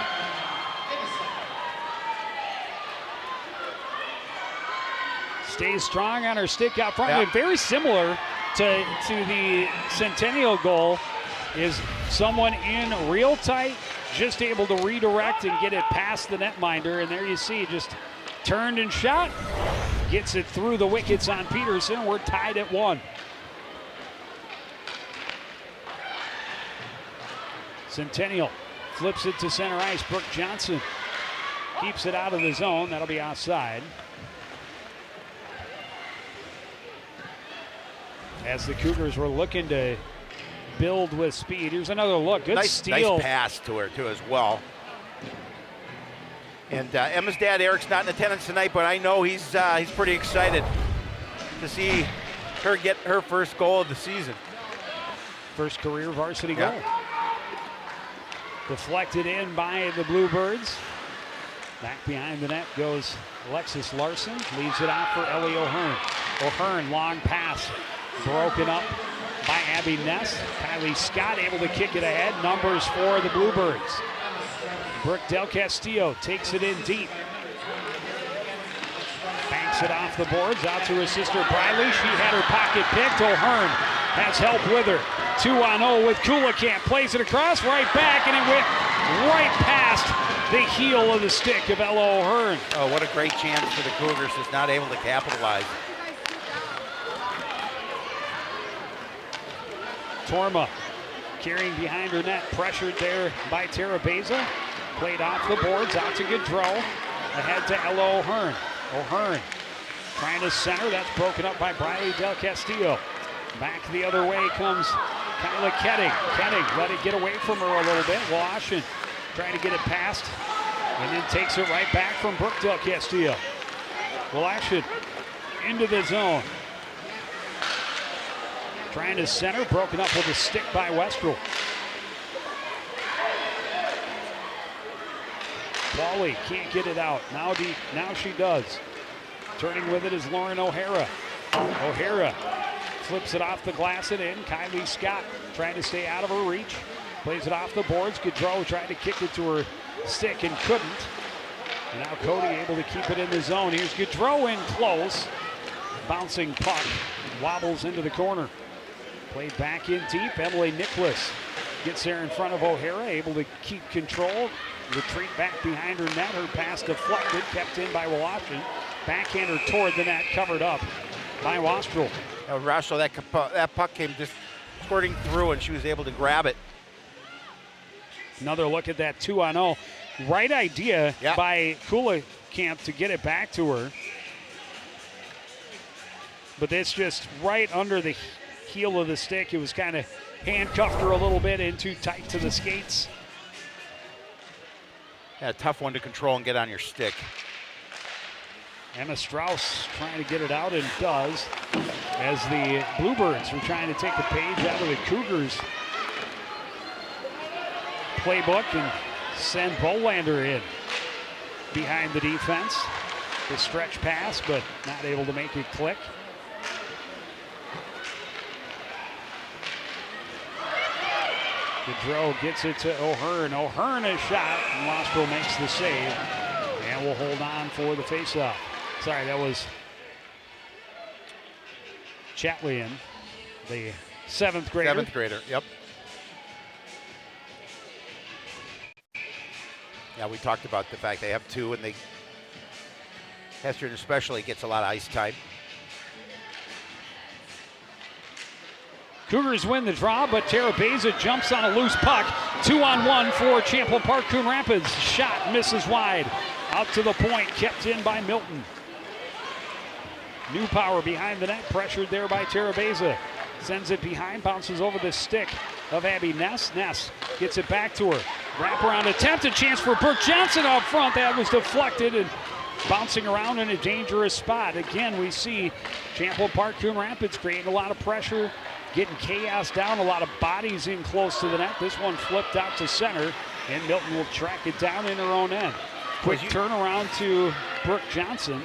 Stays strong on her stick out front. Yeah. Very similar to the Centennial goal, is someone in real tight, just able to redirect and get it past the netminder. And there you see, just turned and shot, gets it through the wickets on Peterson. We're tied at 1. Centennial flips it to center ice. Brooke Johnson keeps it out of the zone. That'll be outside. As the Cougars were looking to build with speed. Here's another look. Good steal. Nice pass to her, too, as well. And Emma's dad, Eric's not in attendance tonight, but I know he's pretty excited to see her get her first goal of the season. First career varsity goal. Deflected in by the Bluebirds. Back behind the net goes Alexis Larson. Leaves it out for Ellie O'Hearn. O'Hearn, long pass. Broken up by Abby Ness. Kylie Scott able to kick it ahead. Numbers for the Bluebirds. Brooke Del Castillo takes it in deep. Banks it off the boards out to her sister Briley. She had her pocket picked. O'Hearn has help with her. 2-on-0 with Kulikamp. Plays it across, right back, and it went right past the heel of the stick of Ella O'Hearn. Oh, what a great chance for the Cougars. Is not able to capitalize. Torma carrying behind her net, pressured there by Tara Beza. Played off the boards, out to Gaudreau. Ahead to Ella O'Hearn. O'Hearn trying to center, that's broken up by Briley Del Castillo. Back the other way comes Kyla Ketting. Ketting let it get away from her a little bit. Washington trying to get it past, and then takes it right back from Brooke Del Castillo. Washington into the zone. Trying to center, broken up with a stick by Westrel. Wally can't get it out. Now she does. Turning with it is Lauren O'Hara. O'Hara flips it off the glass and in. Kylie Scott trying to stay out of her reach. Plays it off the boards. Gaudreau tried to kick it to her stick and couldn't. And now Cody able to keep it in the zone. Here's Gaudreau in close. Bouncing puck. Wobbles into the corner. Played back in deep. Emily Nicholas gets there in front of O'Hara, able to keep control. Retreat back behind her net. Her pass deflected, kept in by Washington. backhander toward the net, covered up by Wastrel. Rachel, that puck came just squirting through, and she was able to grab it. Another look at that 2-on-0. Right idea by Kuhlekamp to get it back to her. But it's just right under the heel of the stick. It was kind of handcuffed her a little bit in too tight to the skates. Yeah, tough one to control and get on your stick. Emma Strauss trying to get it out and does, as the Bluebirds are trying to take the page out of the Cougars playbook and send Bolander in behind the defense. The stretch pass, but not able to make it click. Gaudreau gets it to O'Hearn. O'Hearn a shot, and Wastrel makes the save, and will hold on for the faceoff. Sorry, that was Chatlian, the 7th grader. 7th grader, yep. Yeah, we talked about the fact they have 2, and Hester especially gets a lot of ice time. Cougars win the draw, but Tara Beza jumps on a loose puck. 2-on-1 for Champlain Park Coon Rapids. Shot misses wide. Out to the point, kept in by Milton. New power behind the net, pressured there by Tara Beza. Sends it behind, bounces over the stick of Abby Ness. Ness gets it back to her. Wraparound attempt, a chance for Brooke Johnson up front. That was deflected and bouncing around in a dangerous spot. Again, we see Champlain Park Coon Rapids creating a lot of pressure, getting chaos down, a lot of bodies in close to the net. This one flipped out to center, and Milton will track it down in her own end. Quick turnaround to Brooke Johnson.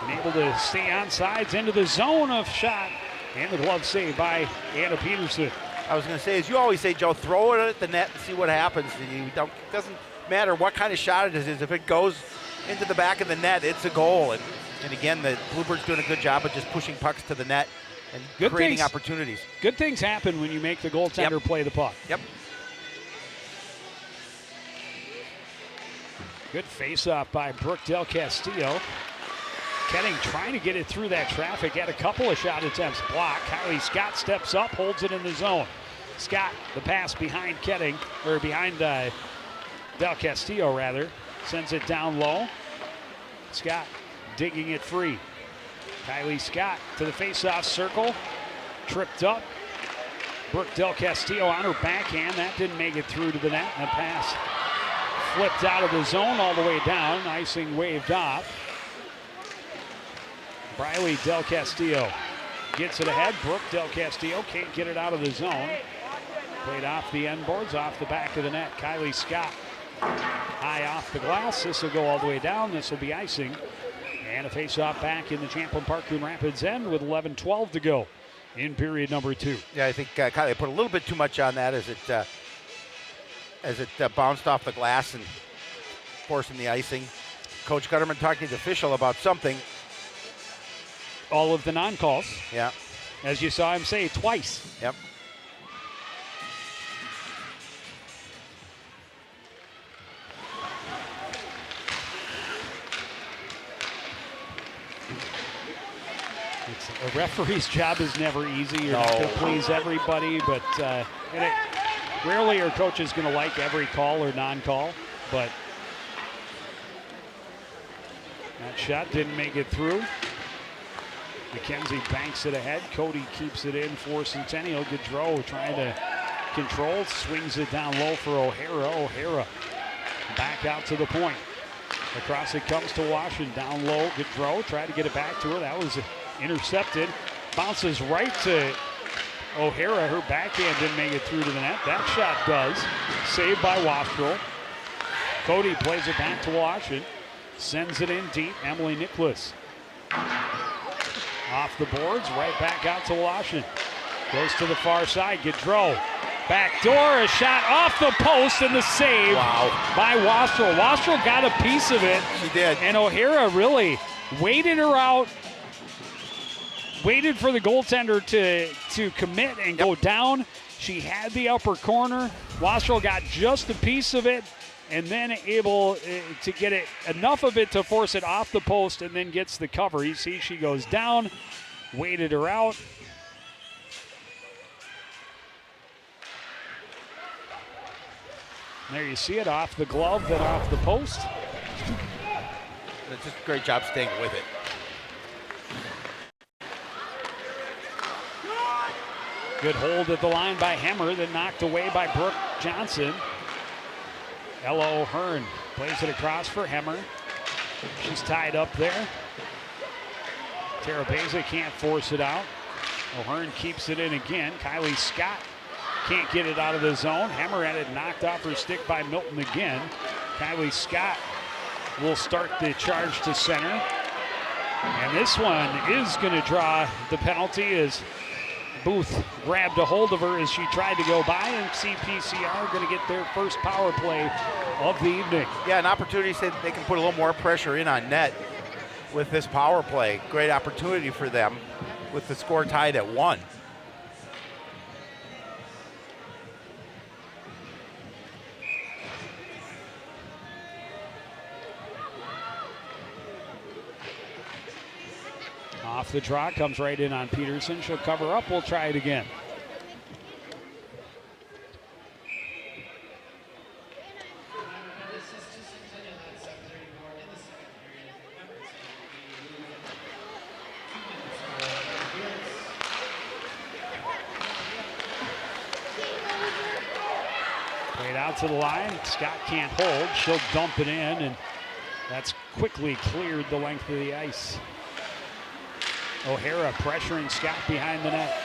And able to stay on sides into the zone of shot. And the glove save by Anna Peterson. I was going to say, as you always say, Joe, throw it at the net and see what happens. It doesn't matter what kind of shot it is. If it goes into the back of the net, it's a goal. And again, the Bluebirds doing a good job of just pushing pucks to the net and creating opportunities. Good things happen when you make the goaltender play the puck. Yep. Good face-off by Brooke Del Castillo. Ketting trying to get it through that traffic. Had a couple of shot attempts blocked. Kylie Scott steps up, holds it in the zone. Scott, the pass behind Ketting, or behind Del Castillo rather. Sends it down low. Scott digging it free. Kylie Scott to the face-off circle. Tripped up. Brooke Del Castillo on her backhand. That didn't make it through to the net. And the pass flipped out of the zone all the way down. Icing waved off. Briley Del Castillo gets it ahead. Brooke Del Castillo can't get it out of the zone. Played off the end boards, off the back of the net. Kylie Scott high off the glass. This will go all the way down. This will be icing. And a face-off back in the Champlain Park Coon Rapids end with 11:12 to go in period number 2. Yeah, I think Kylie put a little bit too much on that as it bounced off the glass and forcing the icing. Coach Gutterman talking to the official about something. All of the non-calls. Yeah. As you saw him say twice. Yep. A referee's job is never easy. You're not going to please everybody, but rarely are coaches going to like every call or non-call, but that shot didn't make it through. McKenzie banks it ahead. Cody keeps it in for Centennial. Gaudreau trying to control, swings it down low for O'Hara. O'Hara back out to the point. Across it comes to Washington, down low. Gaudreau tried to get it back to her. That was intercepted. Bounces right to O'Hara. Her backhand didn't make it through to the net. That shot does. Saved by Wastrel. Cody plays it back to Washington. Sends it in deep. Emily Nicholas. Off the boards, right back out to Washington. Goes to the far side. Gaudreau. Back door, a shot off the post, and the save by Wastrel. Wastrel got a piece of it. She did. And O'Hara really waited her out. Waited for the goaltender to commit and go down. She had the upper corner. Wastrel got just a piece of it and then able to get it, enough of it to force it off the post, and then gets the cover. You see she goes down, weighted her out. There you see it, off the glove, then off the post. It's just a great job staying with it. Good hold at the line by Hemmer, then knocked away by Brooke Johnson. Ella O'Hearn plays it across for Hemmer. She's tied up there. Terabeza can't force it out. O'Hearn keeps it in again. Kylie Scott can't get it out of the zone. Hemmer had it knocked off her stick by Milton again. Kylie Scott will start the charge to center. And this one is going to draw the penalty as Booth grabbed a hold of her as she tried to go by, and CPCR going to get their first power play of the evening. Yeah, an opportunity so they can put a little more pressure in on net with this power play. Great opportunity for them with the score tied at 1. Off the draw, comes right in on Peterson. She'll cover up. We'll try it again. Played out to the line. Scott can't hold. She'll dump it in, and that's quickly cleared the length of the ice. O'Hara pressuring Scott behind the net.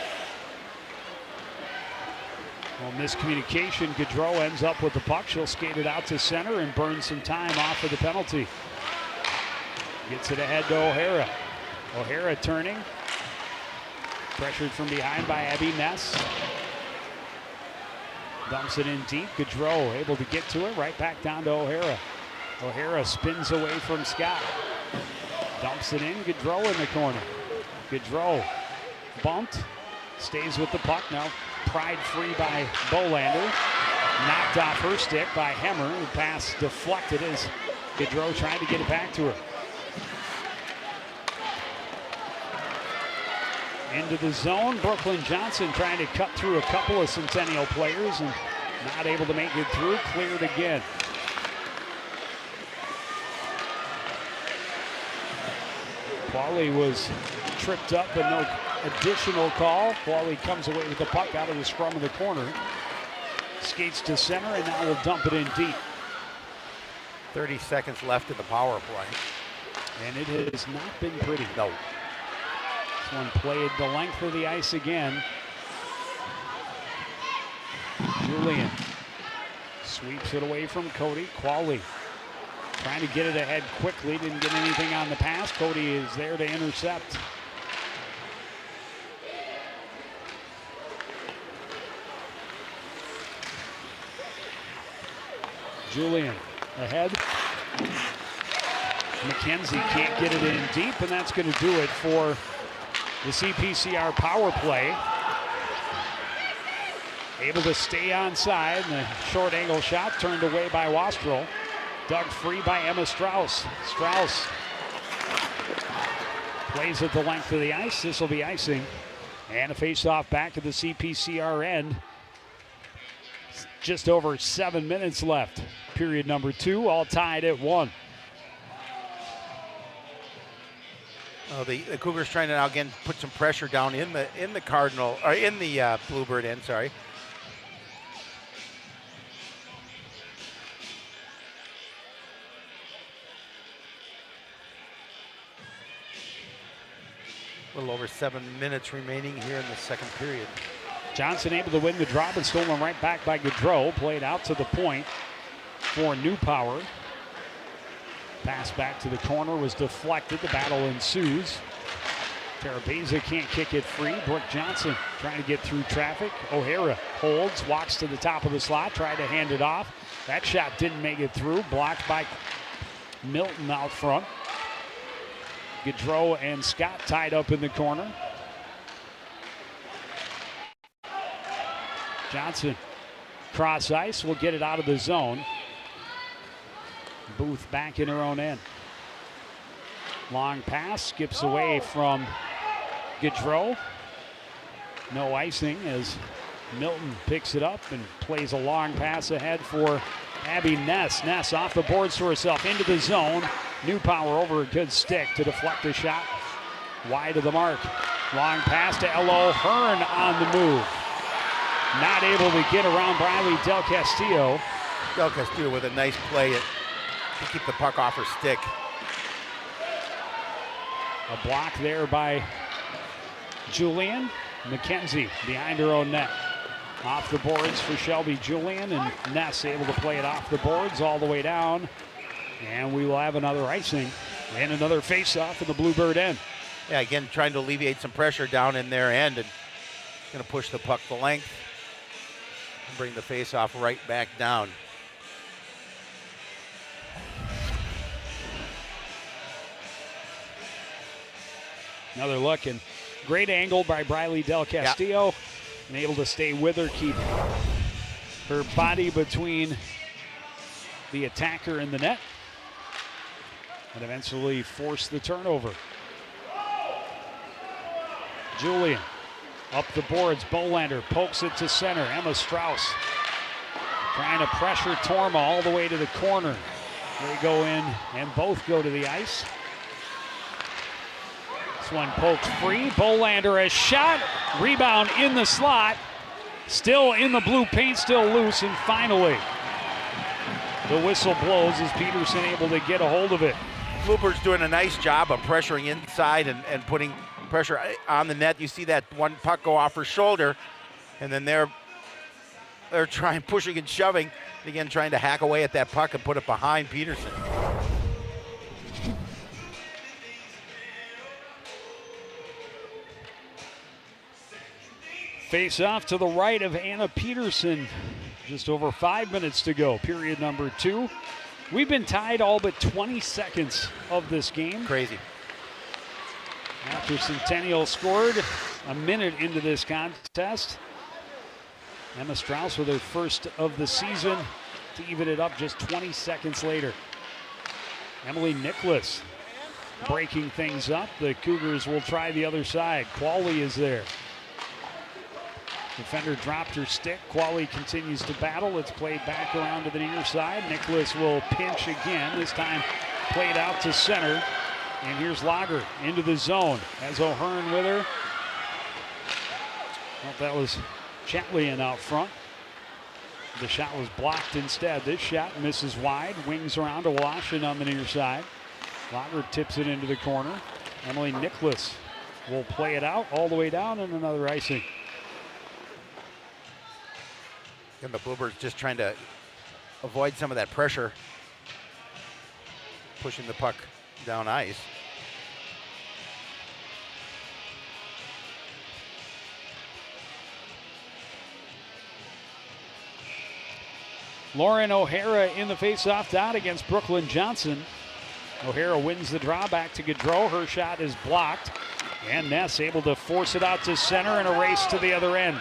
Well, miscommunication. Gaudreau ends up with the puck. She'll skate it out to center and burn some time off of the penalty. Gets it ahead to O'Hara. O'Hara turning. Pressured from behind by Abby Ness. Dumps it in deep. Gaudreau able to get to it. Right back down to O'Hara. O'Hara spins away from Scott. Dumps it in. Gaudreau in the corner. Gaudreau bumped, stays with the puck now, pried free by Bolander. Knocked off her stick by Hemmer. The pass deflected as Gaudreau tried to get it back to her. Into the zone, Brooklyn Johnson trying to cut through a couple of Centennial players and not able to make it through, cleared again. Qualley was tripped up, but no additional call. Qualley comes away with the puck out of the scrum of the corner. Skates to center, and now will dump it in deep. 30 seconds left in the power play. And it has not been pretty. No. This one played the length of the ice again. Julian sweeps it away from Cody. Qualley trying to get it ahead quickly. Didn't get anything on the pass. Cody is there to intercept. Julian ahead. McKenzie can't get it in deep, and that's going to do it for the CPCR power play. Able to stay onside, and the short angle shot turned away by Wastrel. Dug free by Emma Strauss. Strauss plays at the length of the ice. This will be icing. And a face-off back at the CPCR end. Just over 7 minutes left. Period number 2, all tied at 1. Oh, the Cougars trying to now again put some pressure down in the Cardinal, or in the Bluebird end, sorry. A little over 7 minutes remaining here in the second period. Johnson able to win the draw, but stolen right back by Gaudreau. Played out to the point for New Power. Pass back to the corner was deflected. The battle ensues. Terabeza can't kick it free. Brooke Johnson trying to get through traffic. O'Hara holds, walks to the top of the slot, tried to hand it off. That shot didn't make it through. Blocked by Milton out front. Gaudreau and Scott tied up in the corner. Johnson cross ice will get it out of the zone. Booth back in her own end. Long pass, skips away from Gaudreau. No icing as Milton picks it up and plays a long pass ahead for Abby Ness. Ness off the boards to herself into the zone. New power over a good stick to deflect the shot. Wide of the mark. Long pass to Elo Hearn on the move. Not able to get around Briley Del Castillo. Del Castillo with a nice play to keep the puck off her stick. A block there by Julian. McKenzie behind her own net. Off the boards for Shelby Julian, and Ness able to play it off the boards all the way down. And we will have another icing and another face-off in the Bluebird end. Yeah, again, trying to alleviate some pressure down in their end, and going to push the puck the length and bring the face-off right back down. Another look, and great angle by Briley Del Castillo. And able to stay with her, keep her body between the attacker and the net. And eventually force the turnover. Julian up the boards. Bolander pokes it to center. Emma Strauss trying to pressure Torma all the way to the corner. They go in and both go to the ice. This one poked free. Bolander a shot. Rebound in the slot. Still in the blue paint, still loose. And finally, the whistle blows as Peterson able to get a hold of it. Bluebirds doing a nice job of pressuring inside and putting pressure on the net. You see that one puck go off her shoulder, and then they're trying, pushing and shoving, again trying to hack away at that puck and put it behind Peterson. Face off to the right of Anna Peterson. Just over 5 minutes to go, period number 2. We've been tied all but 20 seconds of this game. Crazy. After Centennial scored a minute into this contest. Emma Strauss with her first of the season to even it up just 20 seconds later. Emily Nicholas breaking things up. The Cougars will try the other side. Qualley is there. Defender dropped her stick. Qualley continues to battle. It's played back around to the near side. Nicholas will pinch again. This time played out to center. And here's Lager into the zone. Has O'Hearn with her. Well, that was Chatlian out front. The shot was blocked instead. This shot misses wide. Wings around to Washington on the near side. Lager tips it into the corner. Emily Nicholas will play it out all the way down, and another icing. And the Bluebirds just trying to avoid some of that pressure, pushing the puck down ice. Lauren O'Hara in the faceoff dot against Brooklyn Johnson. O'Hara wins the draw back to Gaudreau. Her shot is blocked. And Ness able to force it out to center and a race to the other end.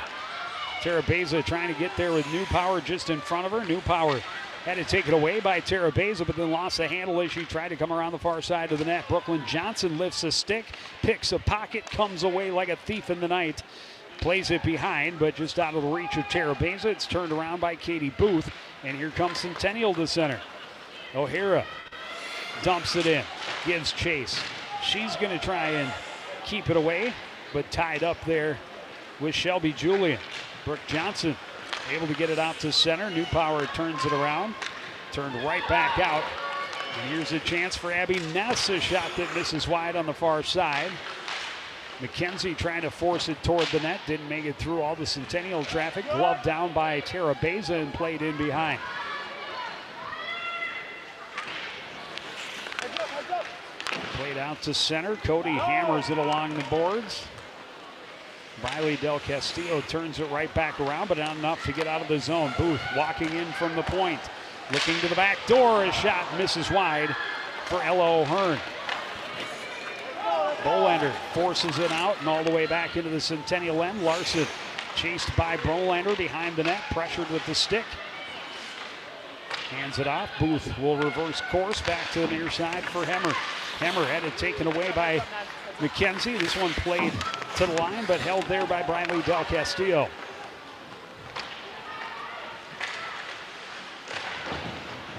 Tara Beza trying to get there with New Power just in front of her. New Power had to take it away by Tara Beza, but then lost the handle as she tried to come around the far side of the net. Brooklyn Johnson lifts a stick, picks a pocket, comes away like a thief in the night. Plays it behind, but just out of the reach of Tara Beza. It's turned around by Katie Booth, and here comes Centennial to center. O'Hara dumps it in, gives chase. She's going to try and keep it away, but tied up there with Shelby Julian. Brooke Johnson able to get it out to center. New Power turns it around, turned right back out. And here's a chance for Abby Ness, a shot that misses wide on the far side. McKenzie trying to force it toward the net, didn't make it through all the Centennial traffic. Gloved down by Tara Beza and played in behind. Played out to center. Cody hammers it along the boards. Briley Del Castillo turns it right back around, but not enough to get out of the zone. Booth walking in from the point. Looking to the back door. A shot misses wide for Ella O'Hearn. Bolander forces it out and all the way back into the Centennial end. Larson chased by Bolander behind the net, pressured with the stick. Hands it off. Booth will reverse course back to the near side for Hemmer. Hemmer had it taken away by McKenzie. This one played to the line, but held there by Briley Del Castillo.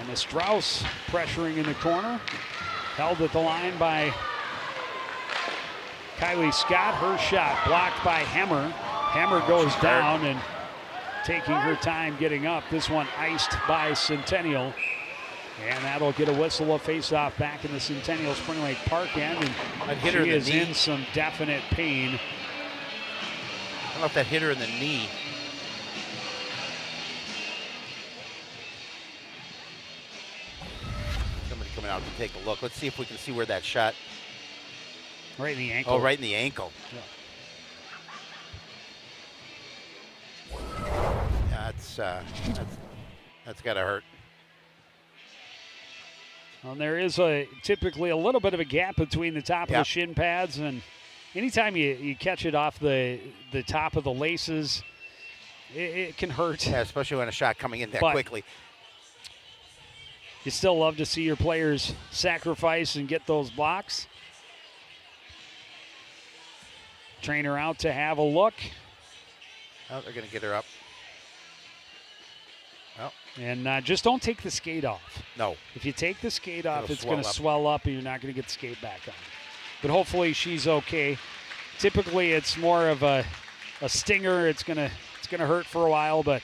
And Strauss pressuring in the corner. Held at the line by Kylie Scott. Her shot blocked by Hemmer. Hemmer goes down and taking her time getting up. This one iced by Centennial. And that'll get a whistle, a face-off back in the Centennial Spring Lake Park end. And hit her she in the is knee. in some definite pain. I don't know if that hit her in the knee. Somebody coming out to take a look. Let's see if we can see where that shot. Right in the ankle. Oh, right in the ankle. Yeah. That's got to hurt. And there is typically a little bit of a gap between the top of the shin pads, and anytime you catch it off the top of the laces, it can hurt. Yeah, especially when a shot coming in that But quickly. You still love to see your players sacrifice and get those blocks. Trainer out to have a look. Oh, they're going to get her up. Oh. And just don't take the skate off. No. If you take the skate off, It'll it's going to swell up. swell up and you're not going to get the skate back on. But hopefully she's okay. Typically it's more of a stinger. It's going to hurt for a while, but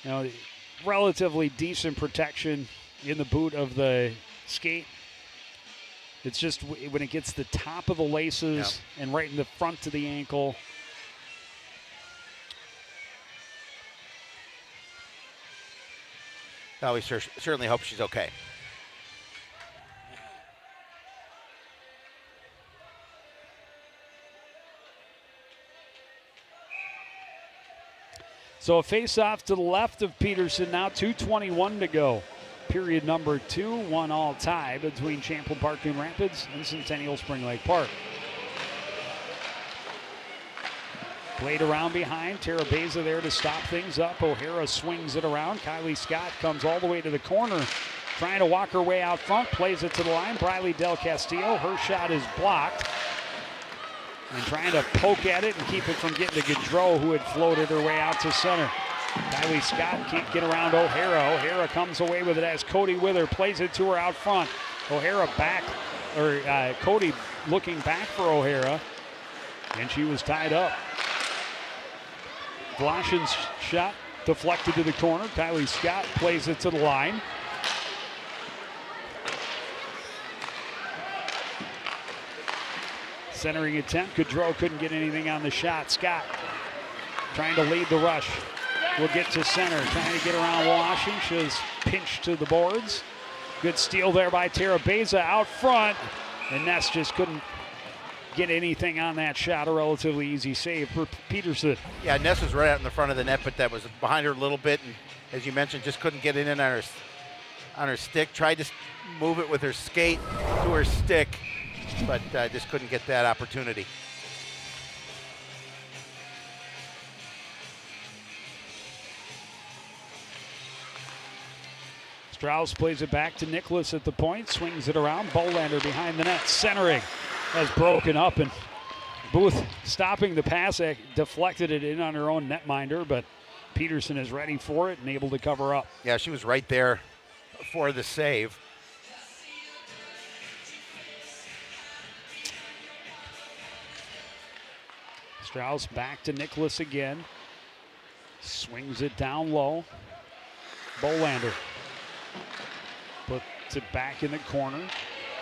you know, relatively decent protection in the boot of the skate. It's just when it gets the top of the laces and right in the front of the ankle. Oh, we certainly hope she's okay. So a face-off to the left of Peterson now, 2:21 to go. Period number 2, 1-all tie between Champlain Park Coon Rapids and Centennial Spring Lake Park. Played around behind. Tara Beza there to stop things up. O'Hara swings it around. Kylie Scott comes all the way to the corner, trying to walk her way out front. Plays it to the line. Briley Del Castillo. Her shot is blocked. And trying to poke at it and keep it from getting to Gaudreau, who had floated her way out to center. Kylie Scott can't get around O'Hara. O'Hara comes away with it as Cody with her. Plays it to her out front. O'Hara back, or Cody looking back for O'Hara. And she was tied up. Vlashin's shot deflected to the corner. Kylie Scott plays it to the line. Centering attempt. Gaudreau couldn't get anything on the shot. Scott trying to lead the rush. Will get to center. Trying to get around Washing. She's pinched to the boards. Good steal there by Tara Beza out front. And Ness just couldn't get anything on that shot. A relatively easy save for Peterson. Yeah, Ness was right out in the front of the net, but that was behind her a little bit. And as you mentioned, just couldn't get it in on her stick. Tried to move it with her skate to her stick, but just couldn't get that opportunity. Strauss plays it back to Nicholas at the point, swings it around. Bolander behind the net, centering, has broken up, and Booth stopping the pass, deflected it in on her own netminder, but Peterson is ready for it and able to cover up. Yeah, she was right there for the save. Strauss back to Nicholas again. Swings it down low. Bolander puts it back in the corner.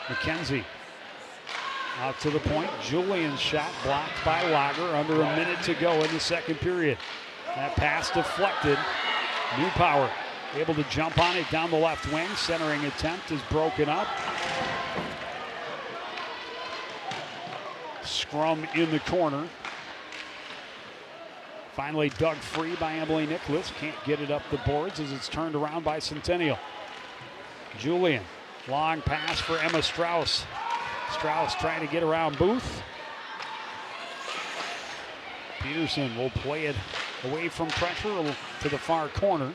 McKenzie out to the point. Julian's shot blocked by Lager. Under a minute to go in the second period. That pass deflected. Newpower able to jump on it down the left wing. Centering attempt is broken up. Scrum in the corner. Finally dug free by Emily Nicholas. Can't get it up the boards as it's turned around by Centennial. Julian, long pass for Emma Strauss. Strauss trying to get around Booth. Peterson will play it away from pressure to the far corner.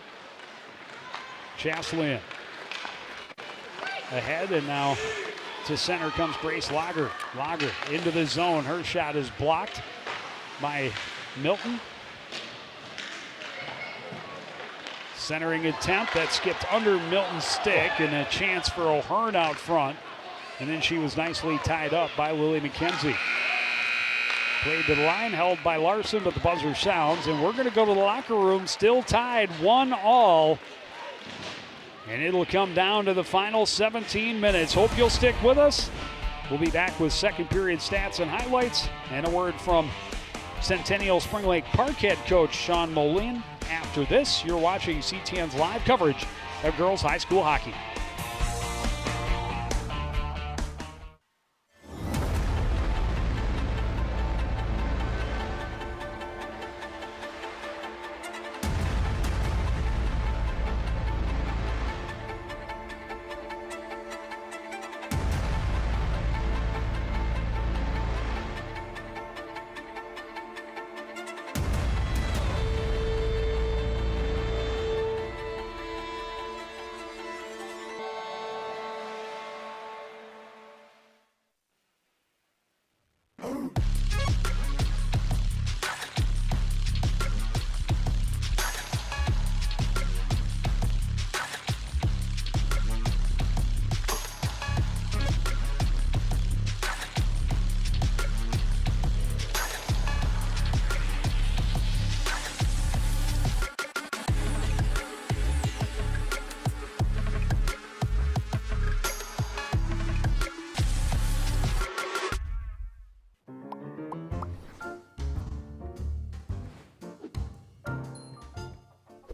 Chaslin ahead, and now to center comes Grace Lager. Lager into the zone. Her shot is blocked by Milton. Centering attempt that skipped under Milton's stick, and a chance for O'Hearn out front. And then she was nicely tied up by Lily McKenzie. Played to the line, held by Larson, but the buzzer sounds, and we're going to go to the locker room, still tied 1-1. And it'll come down to the final 17 minutes. Hope you'll stick with us. We'll be back with second period stats and highlights, and a word from Centennial Spring Lake Park head coach Sean Molin. After this, you're watching CTN's live coverage of girls high school hockey.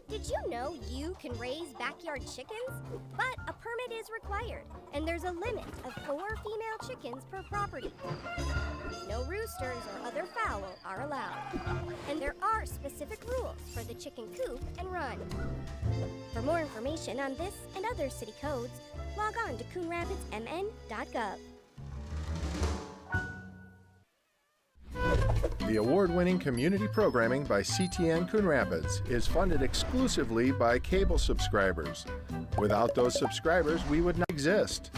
Did you know you can raise backyard chickens? But a permit is required, and there's a limit of 4 female chickens per property. No roosters or other fowl are allowed. And there are specific rules for the chicken coop and run. For more information on this and other city codes, log on to coonrapidsmn.gov. The award-winning community programming by CTN Coon Rapids is funded exclusively by cable subscribers. Without those subscribers, we would not exist.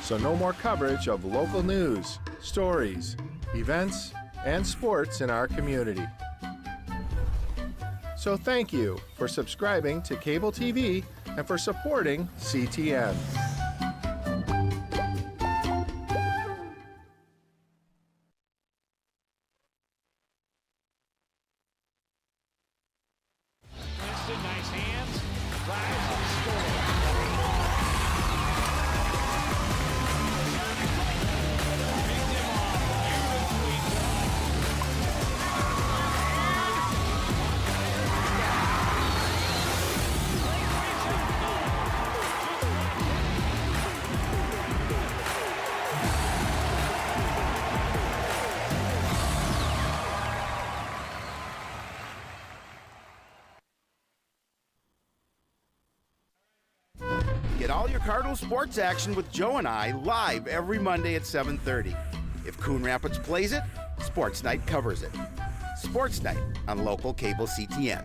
So no more coverage of local news, stories, events, and sports in our community. So thank you for subscribing to cable TV and for supporting CTN. Nice hands, drives and scores. Get all your Cardinal sports action with Joe and I live every Monday at 7:30. If Coon Rapids plays it, Sports Night covers it. Sports Night on local cable CTN.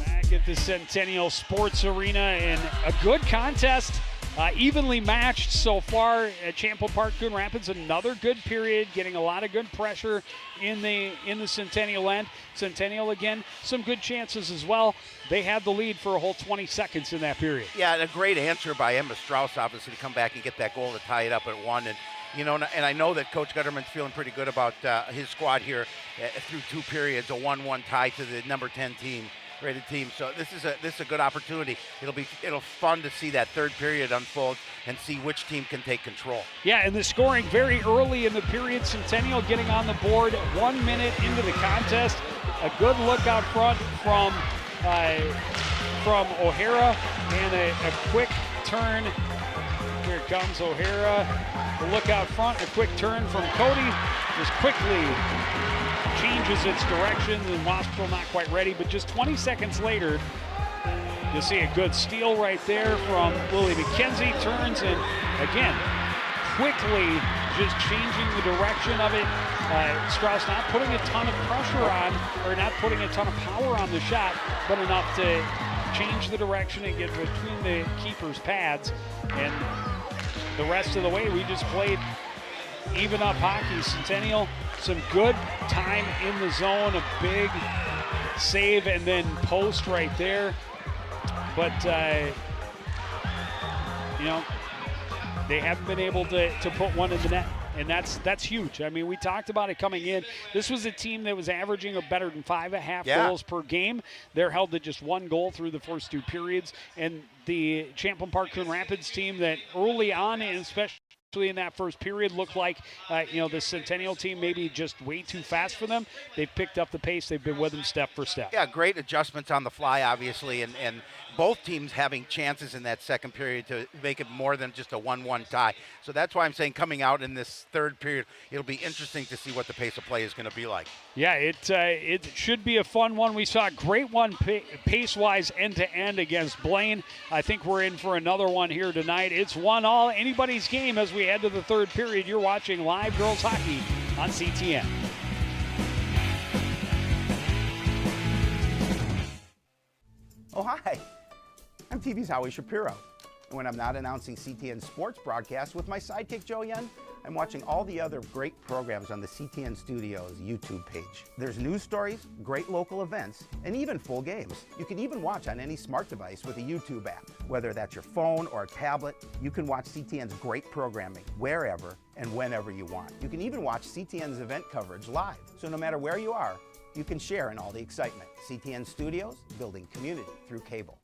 Back at the Centennial Sports Arena, and a good contest. Evenly matched so far at Champlain Park, Coon Rapids. Another good period, getting a lot of good pressure in the Centennial end. Centennial, again, some good chances as well. They had the lead for a whole 20 seconds in that period. Yeah, a great answer by Emma Strauss, obviously, to come back and get that goal to tie it up at 1. And you know, and I know that Coach Gutterman's feeling pretty good about his squad here through 2 periods, a 1-1 tie to the number 10 team. Rated team. So this is a good opportunity. It'll fun to see that third period unfold and see which team can take control. Yeah, and the scoring very early in the period. Centennial getting on the board 1 minute into the contest. A good look out front from O'Hara, and a quick turn. Here comes O'Hara. The look out front, a quick turn from Cody. Just quickly changes its direction, and Wastrel not quite ready, but just 20 seconds later, you see a good steal right there from Lily McKenzie. Turns and again, quickly just changing the direction of it. Strauss not putting a ton of pressure on, or not putting a ton of power on the shot, but enough to change the direction and get between the keeper's pads. And the rest of the way, we just played even up hockey. Centennial, some good time in the zone, a big save and then post right there. But, you know, they haven't been able to put one in the net. And that's huge. I mean, we talked about it coming in. This was a team that was averaging better than 5.5 goals per game. They're held to just 1 goal through the first 2 periods. And the Champlain Park Coon Rapids team that early on, and especially in that first period, looked like, the Centennial team maybe just way too fast for them. They've picked up the pace. They've been with them step for step. Yeah, great adjustments on the fly, obviously, and both teams having chances in that second period to make it more than just a 1-1 tie. So that's why I'm saying coming out in this third period, it'll be interesting to see what the pace of play is going to be like. Yeah, it should be a fun one. We saw a great one pace-wise end-to-end against Blaine. I think we're in for another one here tonight. It's 1-1, anybody's game as we head to the third period. You're watching live girls hockey on CTN. Oh, hi. I'm TV's Howie Shapiro. And when I'm not announcing CTN sports broadcasts with my sidekick Joe Yen, I'm watching all the other great programs on the CTN Studios YouTube page. There's news stories, great local events, and even full games. You can even watch on any smart device with a YouTube app. Whether that's your phone or a tablet, you can watch CTN's great programming wherever and whenever you want. You can even watch CTN's event coverage live. So no matter where you are, you can share in all the excitement. CTN Studios, building community through cable.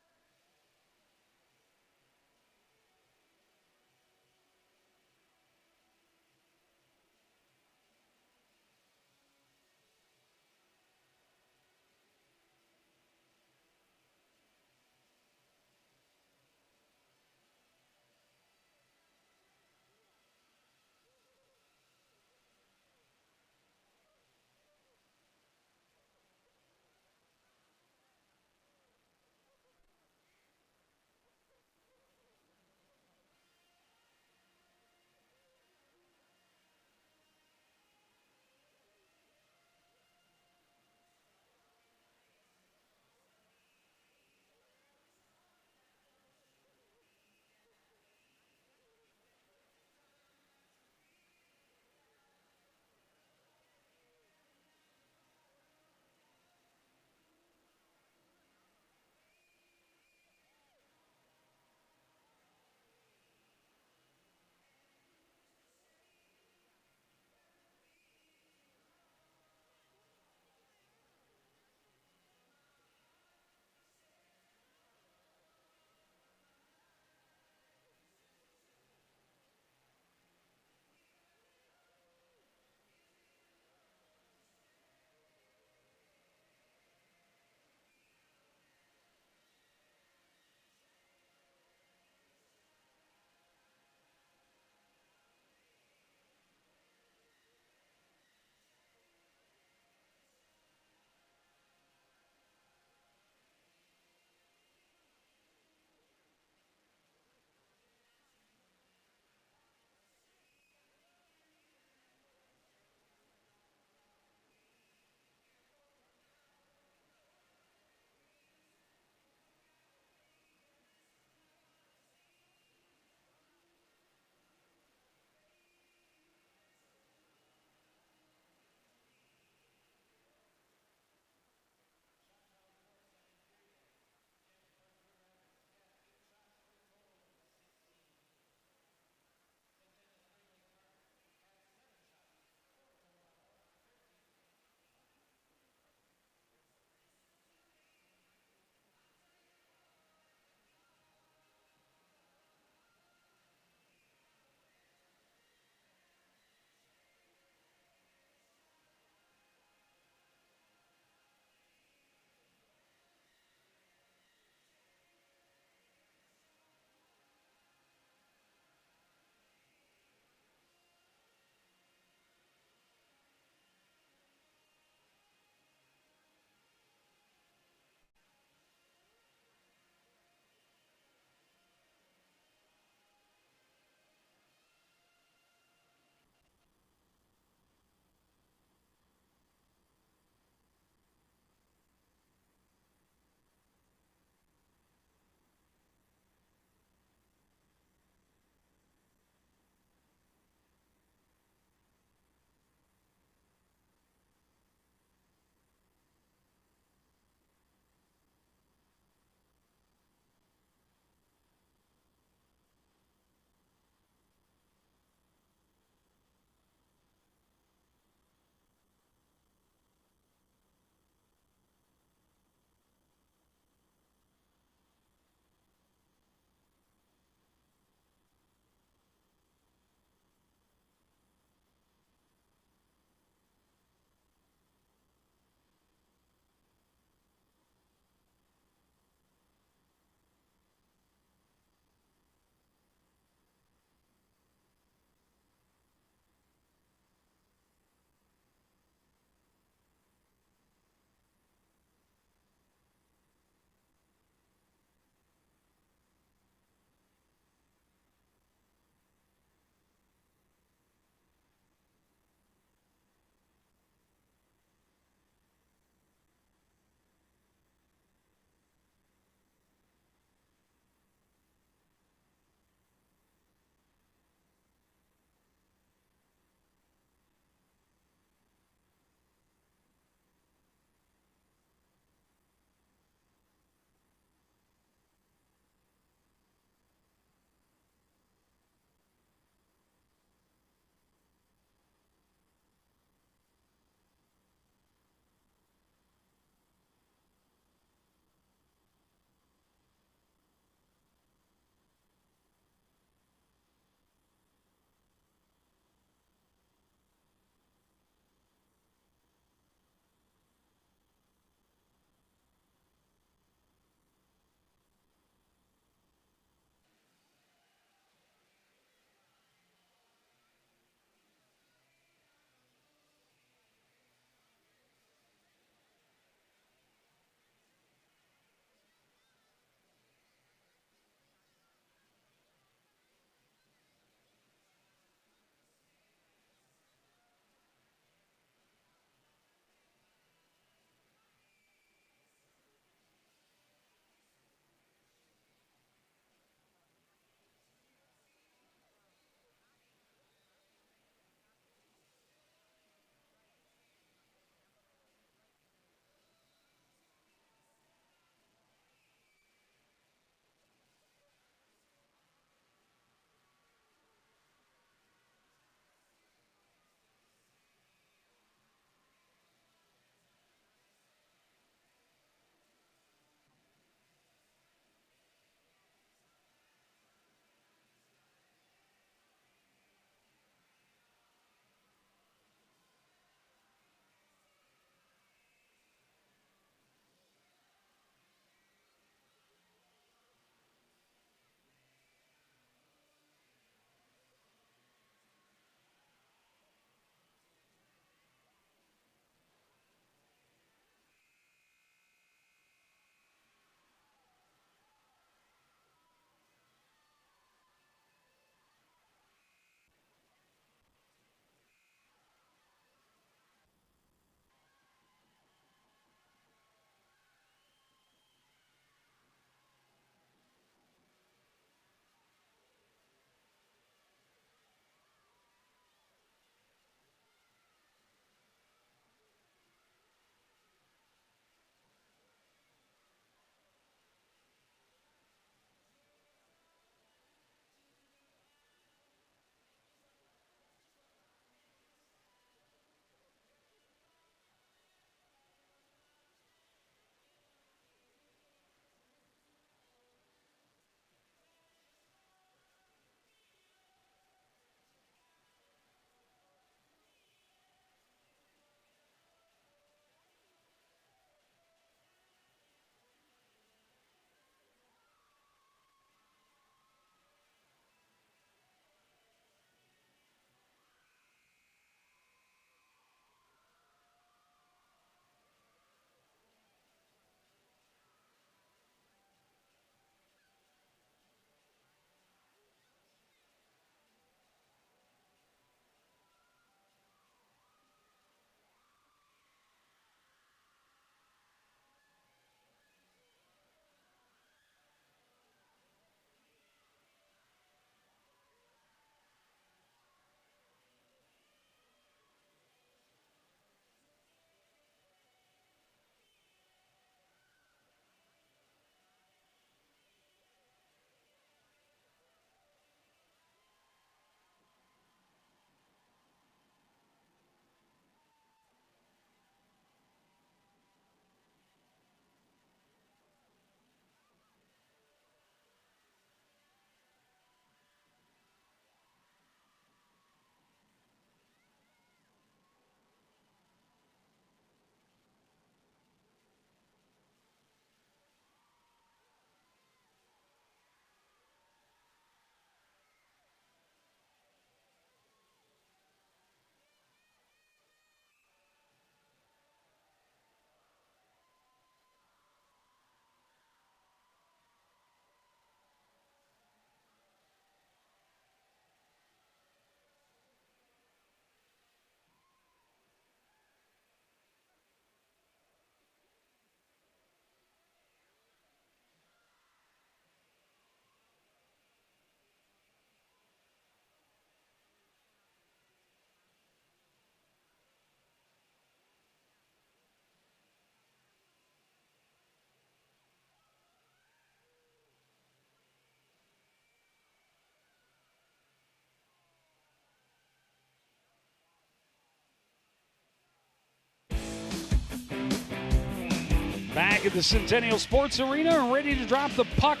Back at the Centennial Sports Arena and ready to drop the puck.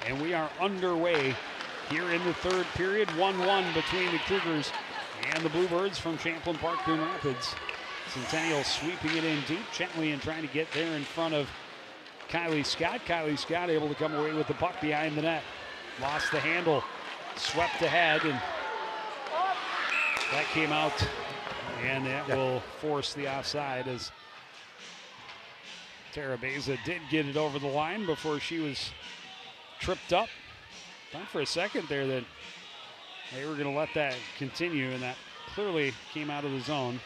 And we are underway here in the third period. 1-1 between the Cougars and the Bluebirds from Champlain Park, Coon Rapids. Centennial sweeping it in deep, gently, and trying to get there in front of Kylie Scott. Kylie Scott able to come away with the puck behind the net. Lost the handle, swept ahead, and that came out, and that will force the offside as Tara Beza did get it over the line before she was tripped up. Thought for a second there that they were going to let that continue, and that clearly came out of the zone.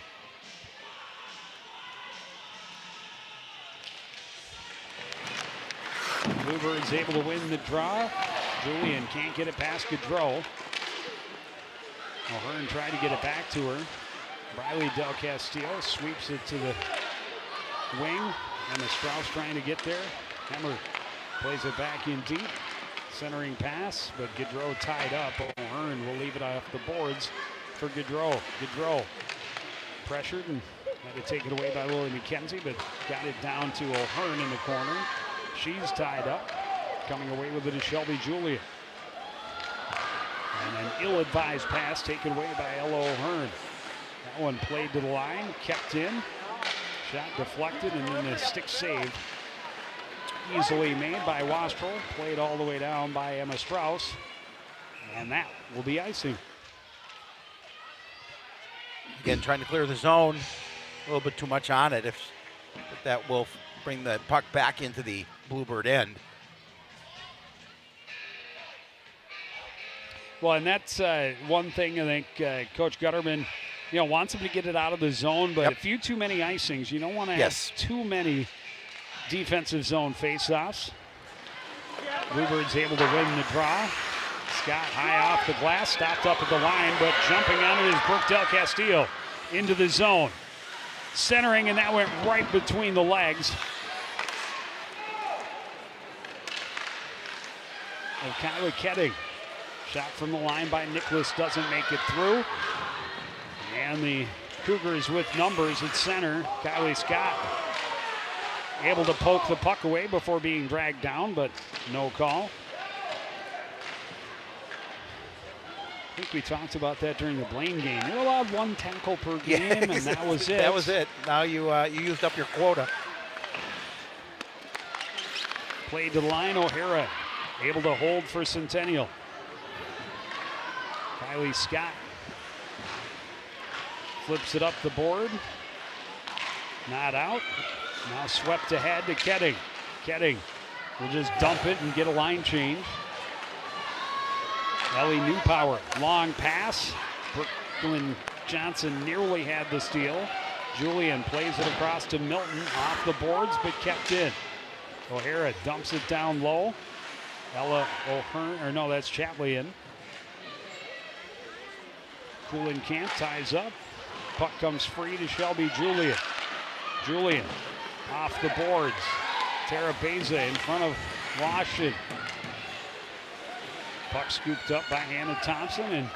Bluebirds able to win the draw. Julian can't get it past Gaudreau. O'Hearn tried to get it back to her. Briley Del Castillo sweeps it to the wing. Emma Strauss trying to get there. Hemmer plays it back in deep. Centering pass, but Gaudreau tied up. O'Hearn will leave it off the boards for Gaudreau. Gaudreau pressured and had to take it away by Lily McKenzie, but got it down to O'Hearn in the corner. She's tied up. Coming away with it is Shelby Julia. And an ill-advised pass taken away by Ella O'Hearn. That one played to the line, kept in. Shot deflected, and then the stick save. Easily made by Wastrel. Played all the way down by Emma Strauss. And that will be icing. Again, trying to clear the zone. A little bit too much on it. If that will bring the puck back into the Bluebird end. Well, and that's one thing I think Coach Gutterman, wants him to get it out of the zone, but a few too many icings. You don't want to have too many defensive zone faceoffs. Bluebirds able to win the draw. Scott high off the glass, stopped up at the line, but jumping on it is Brooke Del Castillo into the zone. Centering, and that went right between the legs of Kyla Ketting. Shot from the line by Nicholas doesn't make it through. And the Cougars with numbers at center. Kylie Scott able to poke the puck away before being dragged down, but no call. I think we talked about that during the Blaine game. You're allowed one tackle per game, and that was it. That was it. Now you used up your quota. Played to the line, O'Hara able to hold for Centennial. Kylie Scott flips it up the board. Not out. Now swept ahead to Ketting. Ketting will just dump it and get a line change. Ellie Newpower, long pass. Brooklyn Johnson nearly had the steal. Julian plays it across to Milton, off the boards, but kept in. O'Hara dumps it down low. Ella O'Hearn, or no, that's Chatlain. Camp ties up. Puck comes free to Shelby Julian. Julian off the boards. Tara Beza in front of Washington. Puck scooped up by Hannah Thompson and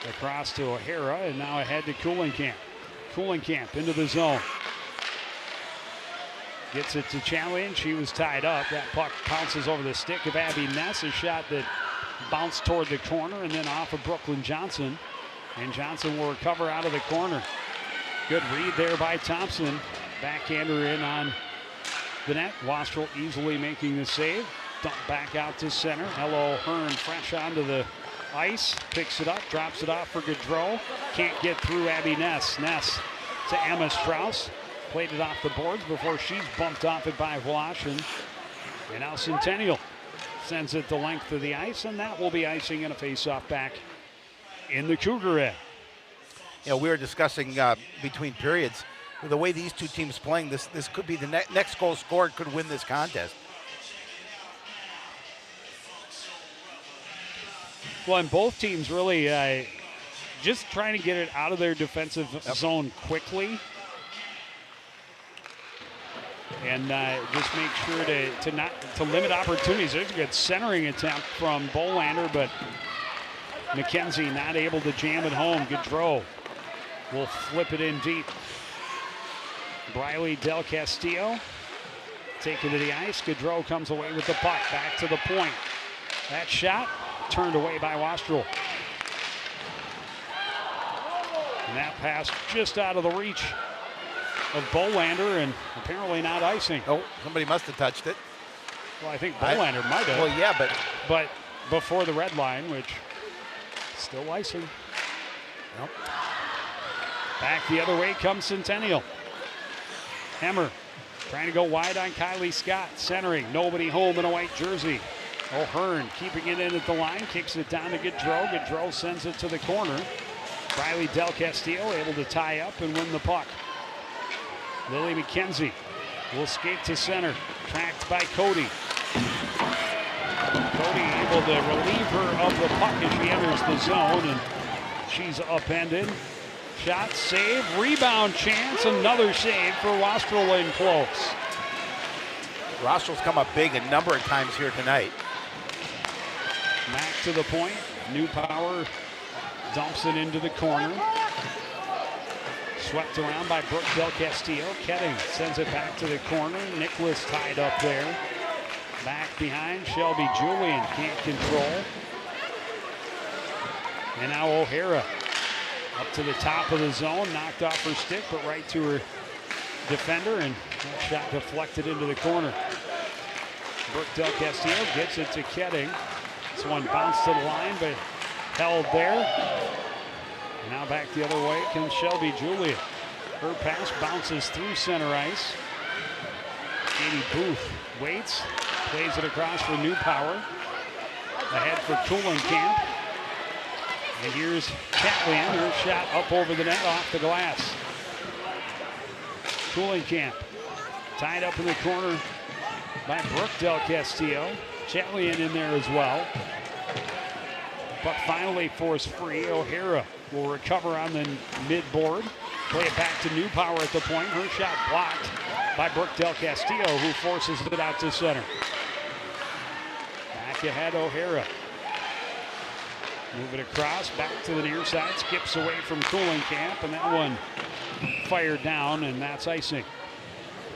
across to O'Hara, and now ahead to Camp. Camp into the zone. Gets it to Chatlain. She was tied up. That puck pounces over the stick of Abby Ness. A shot that bounced toward the corner and then off of Brooklyn Johnson. And Johnson will recover out of the corner. Good read there by Thompson. Backhander in on the net. Wastrel easily making the save. Dump back out to center. Ella O'Hearn fresh onto the ice. Picks it up, drops it off for Gaudreau. Can't get through Abby Ness. Ness to Emma Strauss. Played it off the boards before she's bumped off it by Washington. And now Centennial sends it the length of the ice, and that will be icing and a face-off back in the Cougar end. We were discussing between periods, the way these two teams playing, this could be the next goal scored could win this contest. Well, and both teams really just trying to get it out of their defensive zone quickly. And just make sure to limit opportunities. There's a good centering attempt from Bolander, but McKenzie not able to jam it home. Gaudreau will flip it in deep. Briley Del Castillo taken to the ice. Gaudreau comes away with the puck. Back to the point. That shot turned away by Wastrel. And that pass just out of the reach of Bolander and apparently not icing. Oh, somebody must have touched it. Well, I think Bolander might have. Well, yeah, but before the red line, which still icing. Nope. Back the other way comes Centennial. Hemmer trying to go wide on Kylie Scott. Centering, nobody home in a white jersey. O'Hearn keeping it in at the line, kicks it down to Gaudreau. Gaudreau sends it to the corner. Riley Del Castillo able to tie up and win the puck. Lily McKenzie will skate to center, tracked by Cody. Cody able to relieve her of the puck as she enters the zone, and she's upended. Shot, save, rebound chance, another save for Wastrel in close. Wastrel's come up big a number of times here tonight. Back to the point. New Power dumps it into the corner. Swept around by Brooke Del Castillo. Ketting sends it back to the corner. Nicholas tied up there. Back behind, Shelby Julian can't control. And now O'Hara up to the top of the zone, knocked off her stick, but right to her defender, and that shot deflected into the corner. Brooke Del Castillo gets it to Ketting. This one bounced to the line, but held there. Now back the other way comes Shelby Julian. Her pass bounces through center ice. Katie Booth waits, plays it across for New Power. Ahead for Kuhlenkamp. And here's Catlin, her shot up over the net off the glass. Kuhlenkamp tied up in the corner by Brooke Del Castillo. Catlin in there as well. But finally forced free. O'Hara will recover on the mid-board. Play it back to New Power at the point. Her shot blocked by Brooke Del Castillo, who forces it out to center. Back ahead, O'Hara. Move it across, back to the near side, skips away from Kuhlenkamp, and that one fired down, and that's icing.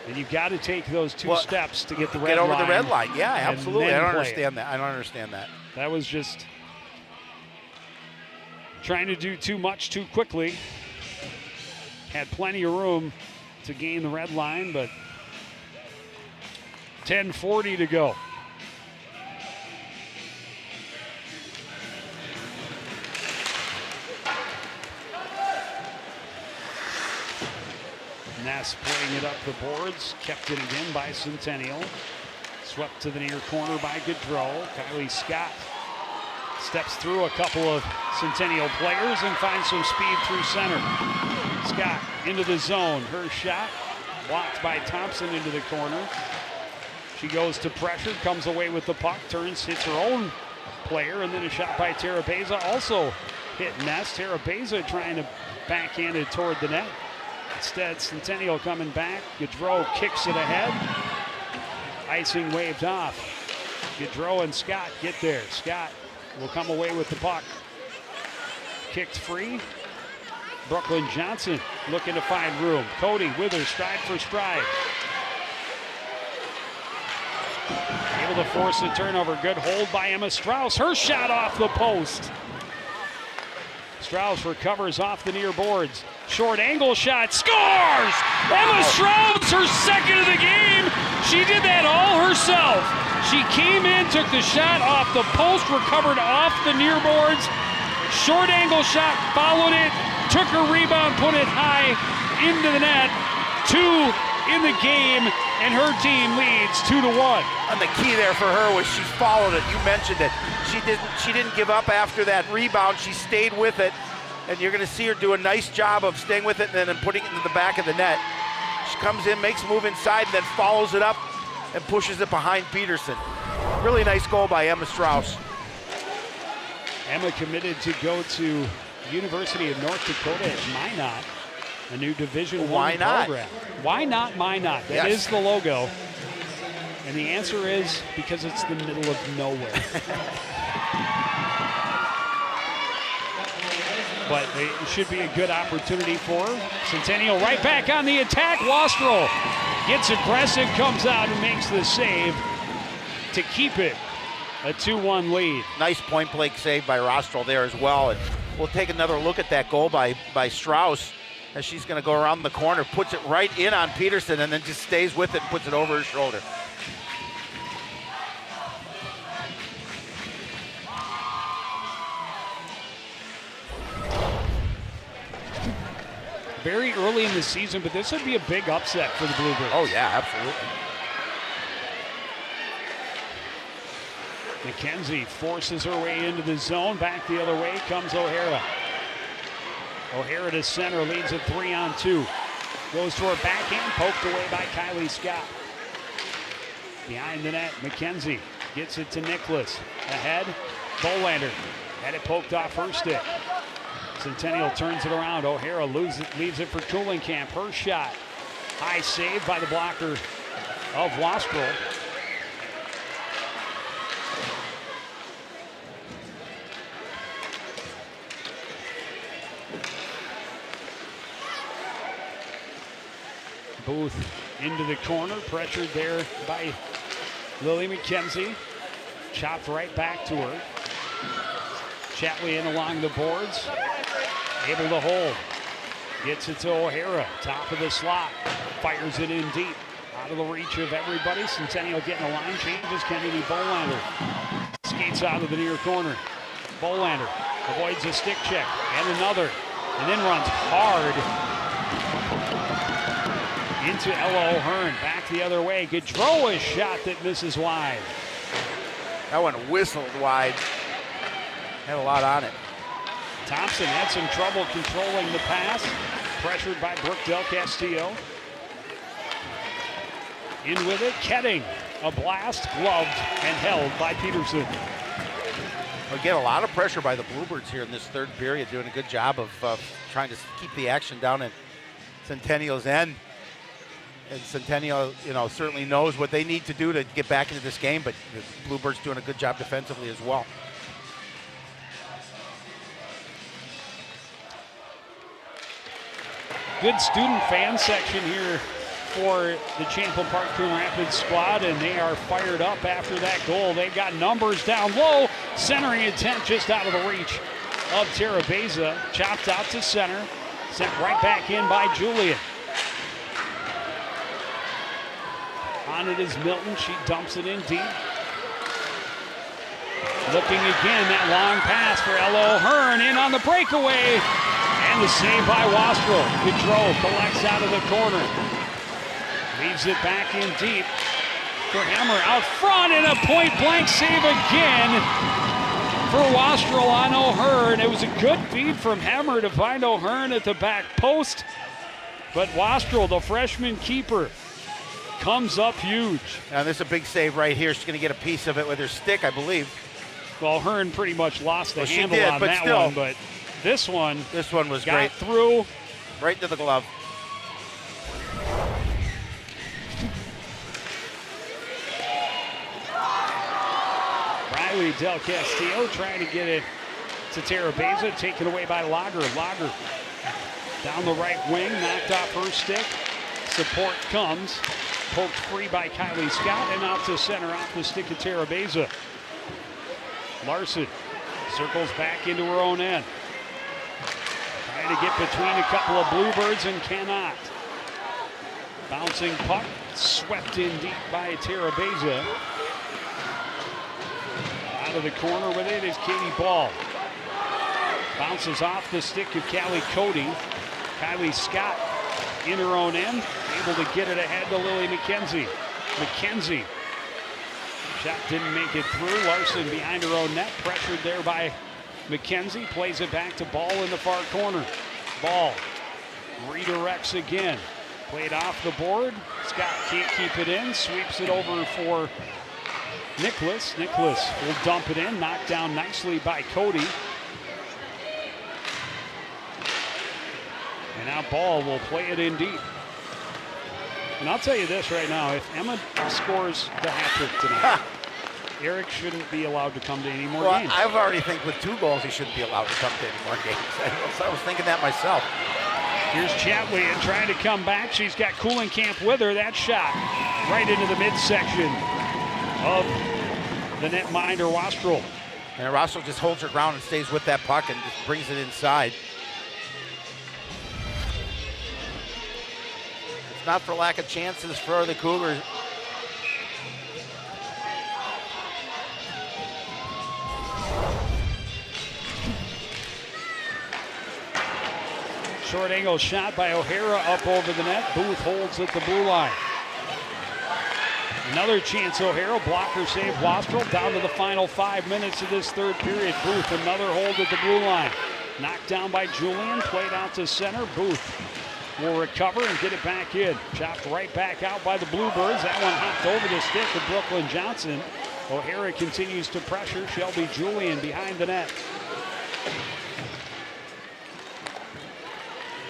And you've got to take those two steps to get the red line. Get over the red line, yeah, absolutely. I don't understand that. I don't understand that. That was just trying to do too much too quickly. Had plenty of room to gain the red line, but 10:40 to go. Ness playing it up the boards, kept it again by Centennial. Swept to the near corner by Gaudreau. Kylie Scott steps through a couple of Centennial players and finds some speed through center. Scott into the zone. Her shot blocked by Thompson into the corner. She goes to pressure, comes away with the puck, turns, hits her own player, and then a shot by Tara Beza also hit Ness. Tara Beza trying to backhand it toward the net. Instead, Centennial coming back. Gaudreau kicks it ahead. Icing waved off. Gaudreau and Scott get there. Scott will come away with the puck. Kicked free. Brooklyn Johnson looking to find room. Cody with her, stride for stride. Able to force a turnover. Good hold by Emma Strauss. Her shot off the post. Strauss recovers off the near boards. Short angle shot, scores! Emma Strauss, her second of the game. She did that all herself. She came in, took the shot off the post, recovered off the near boards. Short angle shot, followed it, took her rebound, put it high into the net. 2 in the game, and her team leads 2-1. And the key there for her was she followed it. You mentioned it. She didn't give up after that rebound. She stayed with it. And you're going to see her do a nice job of staying with it and then putting it into the back of the net. She comes in, makes a move inside, and then follows it up and pushes it behind Peterson. Really nice goal by Emma Strauss. Emma committed to go to University of North Dakota at Minot, a new Division I program. Why not Minot? That is the logo. And the answer is because it's the middle of nowhere. But it should be a good opportunity for her. Centennial right back on the attack. Wastrel Gets it, Preston comes out and makes the save to keep it a 2-1 lead. Nice point blank save by Rostrel there as well. And we'll take another look at that goal by Strauss as she's going to go around the corner, puts it right in on Peterson, and then just stays with it and puts it over her shoulder. Very early in the season, but this would be a big upset for the Bluebirds. Oh, yeah, absolutely. McKenzie forces her way into the zone. Back the other way comes O'Hara. O'Hara to center, leads it 3-on-2. Goes to her backhand, poked away by Kylie Scott. Behind the net, McKenzie gets it to Nicholas. Ahead, Bolander. Had it poked off her stick. Centennial turns it around. O'Hara leaves it for Kuhlenkamp. Her shot. High save by the blocker of Wastrel. Booth into the corner. Pressured there by Lily McKenzie. Chopped right back to her. Chatley in along the boards. Able to hold. Gets it to O'Hara. Top of the slot. Fires it in deep. Out of the reach of everybody. Centennial getting a line changes. Kennedy Bolander. Skates out of the near corner. Bolander avoids a stick check. And another. And then runs hard into Ella O'Hearn. Back the other way. Gaudreau shot that misses wide. That one whistled wide. Had a lot on it. Thompson had some trouble controlling the pass. Pressured by Brooke Del Castillo. In with it, Ketting. A blast, gloved and held by Peterson. Again, a lot of pressure by the Bluebirds here in this third period, doing a good job of trying to keep the action down in Centennial's end. And Centennial, certainly knows what they need to do to get back into this game, but the Bluebirds doing a good job defensively as well. Good student fan section here for the Champlain Park Coon Rapids squad, and they are fired up after that goal. They've got numbers down low. Centering attempt just out of the reach of Terabeza. Chopped out to center. Sent right back in by Julian. On it is Milton. She dumps it in deep. Looking again, that long pass for Ella O'Hearn. In on the breakaway. And the save by Wastrel. Gaudreau collects out of the corner. Leaves it back in deep for Hammer out front, and a point-blank save again for Wastrel on O'Hearn. It was a good feed from Hammer to find O'Hearn at the back post, but Wastrel, the freshman keeper, comes up huge. And this is a big save right here. She's going to get a piece of it with her stick, I believe. Well, O'Hearn pretty much lost the handle she did, on but that still, one, but this one was got great. Through. Right into the glove. Riley Del Castillo trying to get it to Terabeza, taken away by Lager. Lager down the right wing, knocked off her stick. Support comes, poked free by Kylie Scott, and out to center off the stick of Terabeza. Larson circles back into her own end. Trying to get between a couple of Bluebirds and cannot. Bouncing puck, swept in deep by Terabeza. Out of the corner with it is Katie Ball. Bounces off the stick of Callie Cody. Kylie Scott in her own end, able to get it ahead to Lily McKenzie. McKenzie. Shot didn't make it through. Larson behind her own net, pressured there by McKenzie. Plays it back to Ball in the far corner. Ball redirects again. Played off the board. Scott can't keep it in. Sweeps it over for Nicholas. Nicholas will dump it in. Knocked down nicely by Cody. And now Ball will play it in deep. And I'll tell you this right now, if Emma scores the hat trick tonight, Eric shouldn't be allowed to come to any more games. I already think with 2 goals he shouldn't be allowed to come to any more games. I was thinking that myself. Here's Chatwin trying to come back. She's got Coolenkamp with her. That shot right into the midsection of the netminder, Wastrel. And Wastrel just holds her ground and stays with that puck and just brings it inside. It's not for lack of chances for the Cougars. Short angle shot by O'Hara up over the net. Booth holds at the blue line. Another chance, O'Hara. Blocker save, Wastrel. Down to the final 5 minutes of this third period. Booth, another hold at the blue line. Knocked down by Julian. Played out to center. Booth will recover and get it back in. Chopped right back out by the Bluebirds. That one hopped over the stick of Brooklyn Johnson. O'Hara continues to pressure. Shelby Julian behind the net.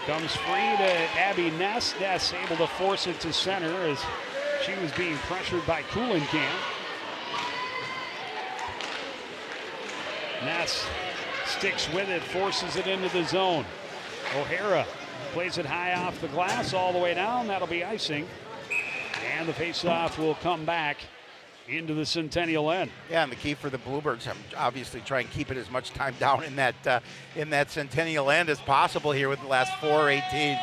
Comes free to Abby Ness. Ness able to force it to center as she was being pressured by Coolenkamp. Ness sticks with it, forces it into the zone. O'Hara plays it high off the glass all the way down. That'll be icing. And the faceoff will come back into the Centennial end. Yeah, and the key for the Bluebirds, obviously try and keep it as much time down in that Centennial end as possible here with the last 4:18.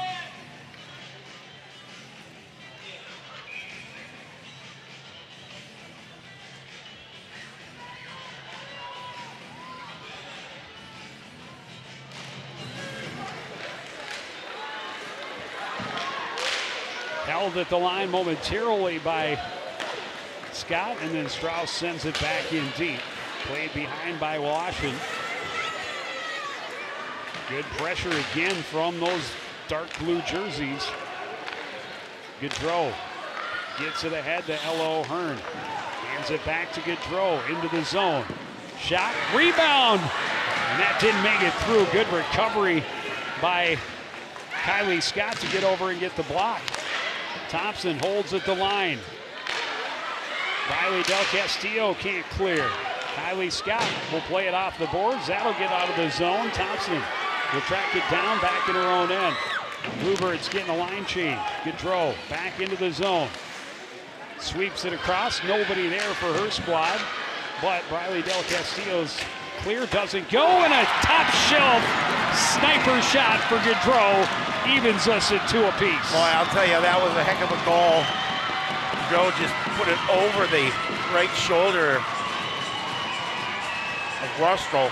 Held at the line momentarily by Scott, and then Strauss sends it back in deep. Played behind by Washington. Good pressure again from those dark blue jerseys. Gaudreau gets it ahead to Ella O'Hearn. Hands it back to Gaudreau into the zone. Shot, rebound, and that didn't make it through. Good recovery by Kylie Scott to get over and get the block. Thompson holds at the line. Riley Del Castillo can't clear. Kylie Scott will play it off the boards. That'll get out of the zone. Thompson will track it down back in her own end. Bluebirds getting a line change. Gaudreau back into the zone. Sweeps it across. Nobody there for her squad. But Riley Del Castillo's clear doesn't go. And a top shelf sniper shot for Gaudreau evens us at 2 apiece. Boy, I'll tell you, that was a heck of a goal. Gaudreau just put it over the right shoulder of Wastrel.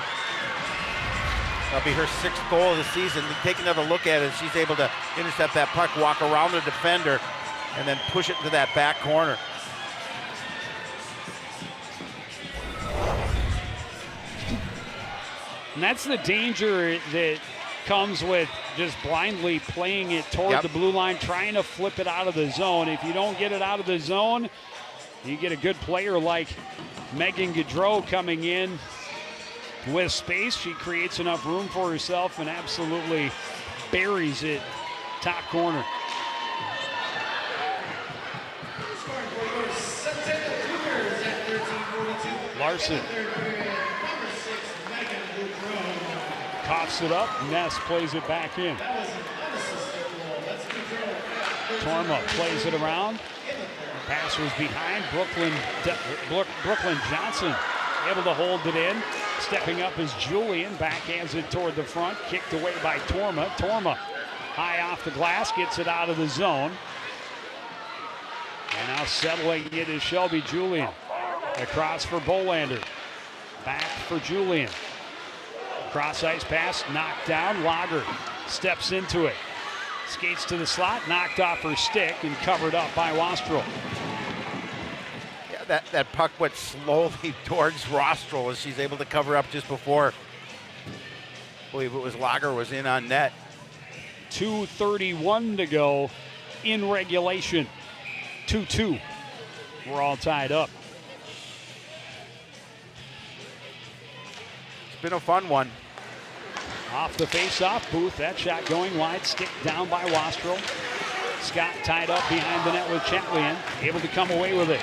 That'll be her 6th goal of the season. Take another look at it. She's able to intercept that puck, walk around the defender, and then push it into that back corner. And that's the danger that comes with just blindly playing it toward the blue line, trying to flip it out of the zone. If you don't get it out of the zone, you get a good player like Megan Gaudreau coming in with space. She creates enough room for herself and absolutely buries it top corner. Larson coughs it up. Ness plays it back in. Torma plays it around. Pass was behind. Brooklyn Johnson able to hold it in. Stepping up is Julian. Backhands it toward the front. Kicked away by Torma. Torma high off the glass. Gets it out of the zone. And now settling it is Shelby Julian. Across for Bolander. Back for Julian. Cross ice pass, knocked down. Lager steps into it. Skates to the slot, knocked off her stick and covered up by Wastrel. Yeah, that puck went slowly towards Wastrel as she's able to cover up just before. I believe it was Lager was in on net. 2:31 to go in regulation. 2-2. We're all tied up. It's been a fun one. Off the face-off, Booth, that shot going wide, stick down by Wastrel. Scott tied up behind the net with Chatwin, able to come away with it.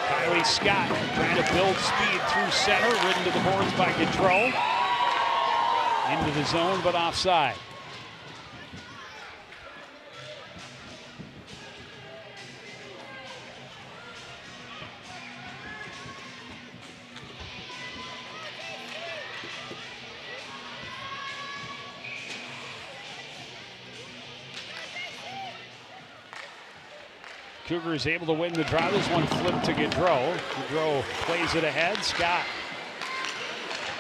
Kylie Scott trying to build speed through center, ridden to the boards by Gaudreau. Into the zone, but offside. Cougars able to win the draw. This one flipped to Gaudreau. Gaudreau plays it ahead. Scott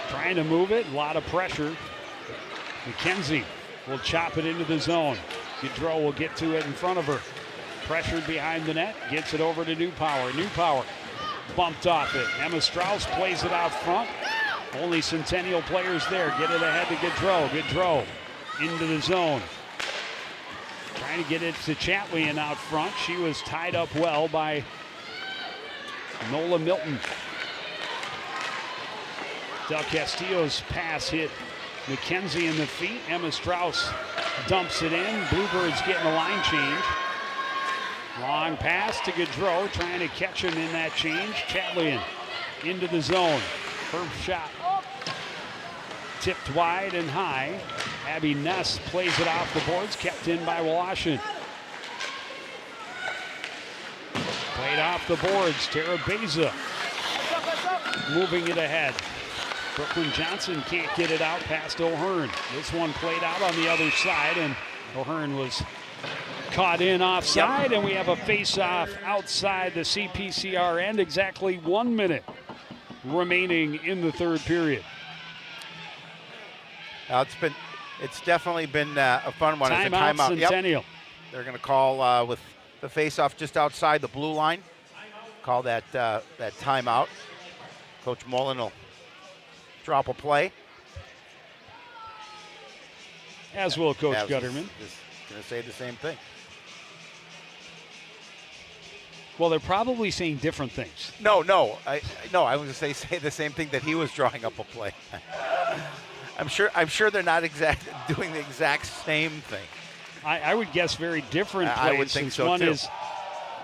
trying to move it. A lot of pressure. McKenzie will chop it into the zone. Gaudreau will get to it in front of her. Pressured behind the net. Gets it over to Newpower. Newpower bumped off it. Emma Strauss plays it out front. Only Centennial players there. Get it ahead to Gaudreau. Gaudreau into the zone. Trying to get it to Chatlian out front. She was tied up well by Nola Milton. Del Castillo's pass hit McKenzie in the feet. Emma Strauss dumps it in. Bluebirds getting a line change. Long pass to Gaudreau, trying to catch him in that change. Chatlian into the zone. Her shot tipped wide and high. Abby Ness plays it off the boards, kept in by Washington. Played off the boards. Tara Beza moving it ahead. Brooklyn Johnson can't get it out past O'Hearn. This one played out on the other side, and O'Hearn was caught in offside, and we have a face-off outside the CPCR end. Exactly 1 minute remaining in the third period. It's definitely been a fun one. It's a timeout. Centennial. Yep. They're going to call with the face-off just outside the blue line. Call that timeout. Coach Mullen will drop a play. As will Coach Gutterman. Just going to say the same thing. Well, they're probably saying different things. No. I was going to say the same thing, that he was drawing up a play. I'm sure they're not doing the exact same thing. I would guess very different plays. I would think so one too. is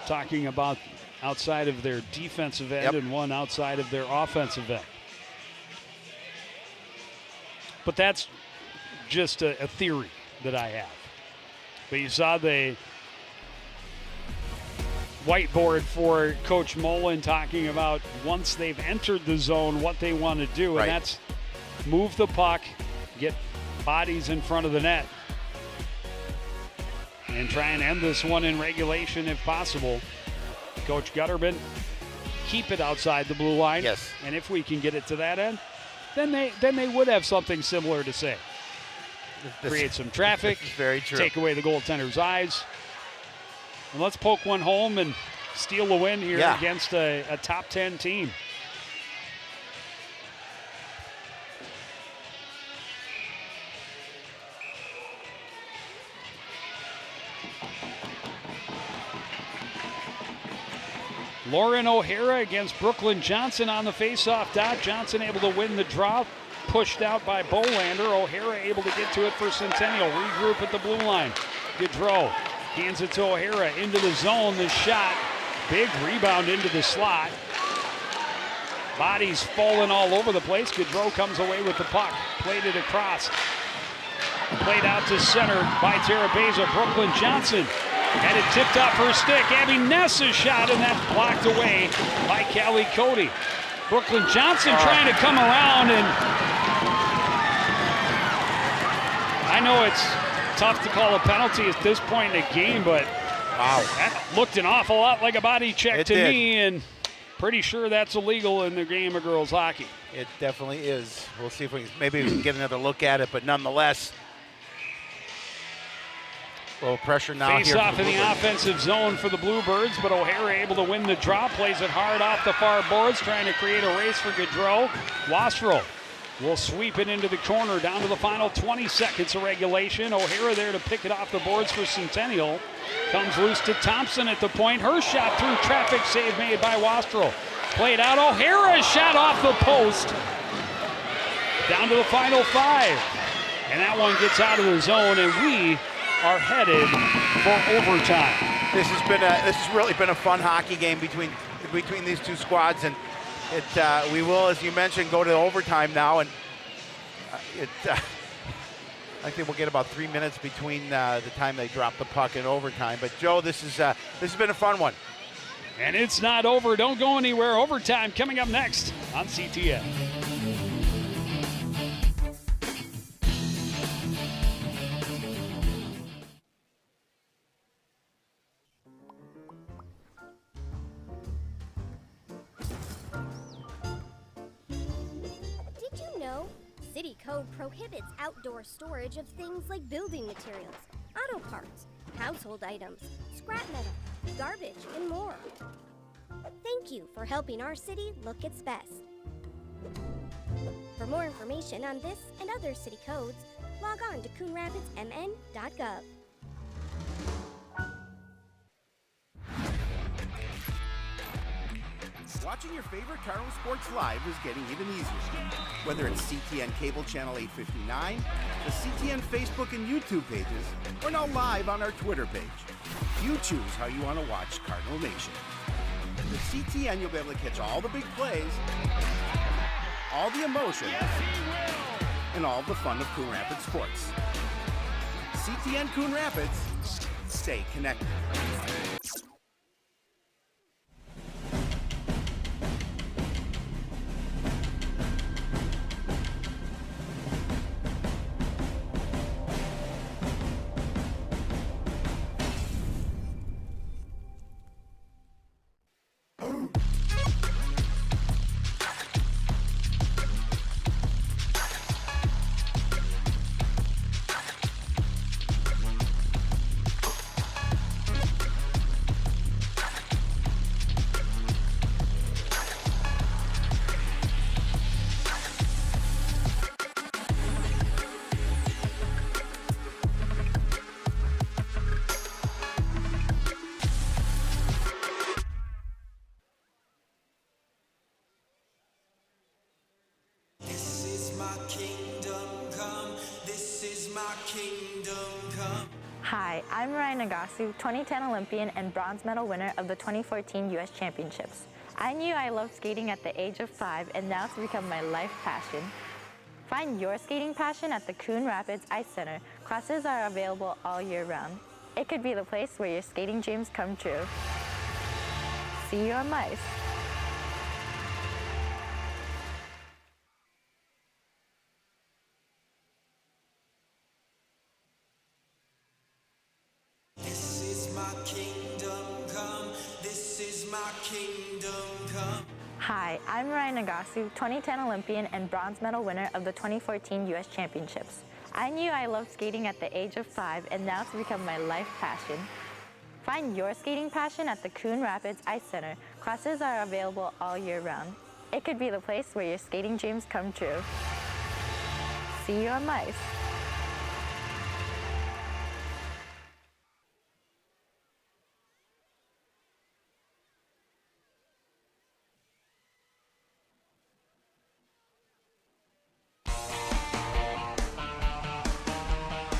talking about outside of their defensive end, and one outside of their offensive end. But that's just a theory that I have. But you saw the whiteboard for Coach Mullen talking about once they've entered the zone, what they want to do, and that's move the puck, get bodies in front of the net, and try and end this one in regulation if possible. Coach Gutterman, keep it outside the blue line. Yes. And if we can get it to that end, then they would have something similar to say. Create some traffic, very true. Take away the goaltender's eyes. And let's poke one home and steal a win here against a top 10 team. Lauren O'Hara against Brooklyn Johnson on the faceoff dot. Johnson able to win the draw. Pushed out by Bolander. O'Hara able to get to it for Centennial. Regroup at the blue line. Gaudreau hands it to O'Hara into the zone. The shot. Big rebound into the slot. Bodies falling all over the place. Gaudreau comes away with the puck. Played it across. Played out to center by Tara Beza. Brooklyn Johnson had it tipped off her stick. Abby Ness's shot, and that's blocked away by Callie Cody. Brooklyn Johnson trying to come around, and I know it's tough to call a penalty at this point in the game, but that looked an awful lot like a body check to me, and pretty sure that's illegal in the game of girls hockey. It definitely is. We'll see if we can get another look at it, but nonetheless, a little pressure now. Face off in the offensive zone for the Bluebirds, but O'Hara able to win the draw. Plays it hard off the far boards, trying to create a race for Gaudreau. Wastrel will sweep it into the corner, down to the final 20 seconds of regulation. O'Hara there to pick it off the boards for Centennial. Comes loose to Thompson at the point. Her shot through traffic, save made by Wastrel. Played out, O'Hara's shot off the post. Down to the final 5. And that one gets out of the zone, and we are headed for overtime. This has really been a fun hockey game between these two squads, and we will, as you mentioned, go to overtime now, and I think we'll get about 3 minutes between the time they drop the puck and overtime. But Joe, this has been a fun one. And it's not over. Don't go anywhere. Overtime coming up next on CTN. city code prohibits outdoor storage of things like building materials, auto parts, household items, scrap metal, garbage, and more. Thank you for helping our city look its best. For more information on this and other city codes, log on to coonrapidsmn.gov. Watching your favorite Cardinal sports live is getting even easier. Whether it's CTN Cable Channel 859, the CTN Facebook and YouTube pages, or now live on our Twitter page. You choose how you want to watch Cardinal Nation. With CTN, you'll be able to catch all the big plays, all the emotion, and all the fun of Coon Rapids sports. CTN Coon Rapids, stay connected. Hi, I'm Ryan Nagasu, 2010 Olympian and bronze medal winner of the 2014 U.S. Championships. I knew I loved skating at the age of 5, and now it's become my life passion. Find your skating passion at the Coon Rapids Ice Center. Classes are available all year round. It could be the place where your skating dreams come true. See you on ice. Hi, I'm Ryan Nagasu, 2010 Olympian and bronze medal winner of the 2014 U.S. Championships. I knew I loved skating at the age of 5, and now it's become my life passion. Find your skating passion at the Coon Rapids Ice Center. Classes are available all year round. It could be the place where your skating dreams come true. See you on ice.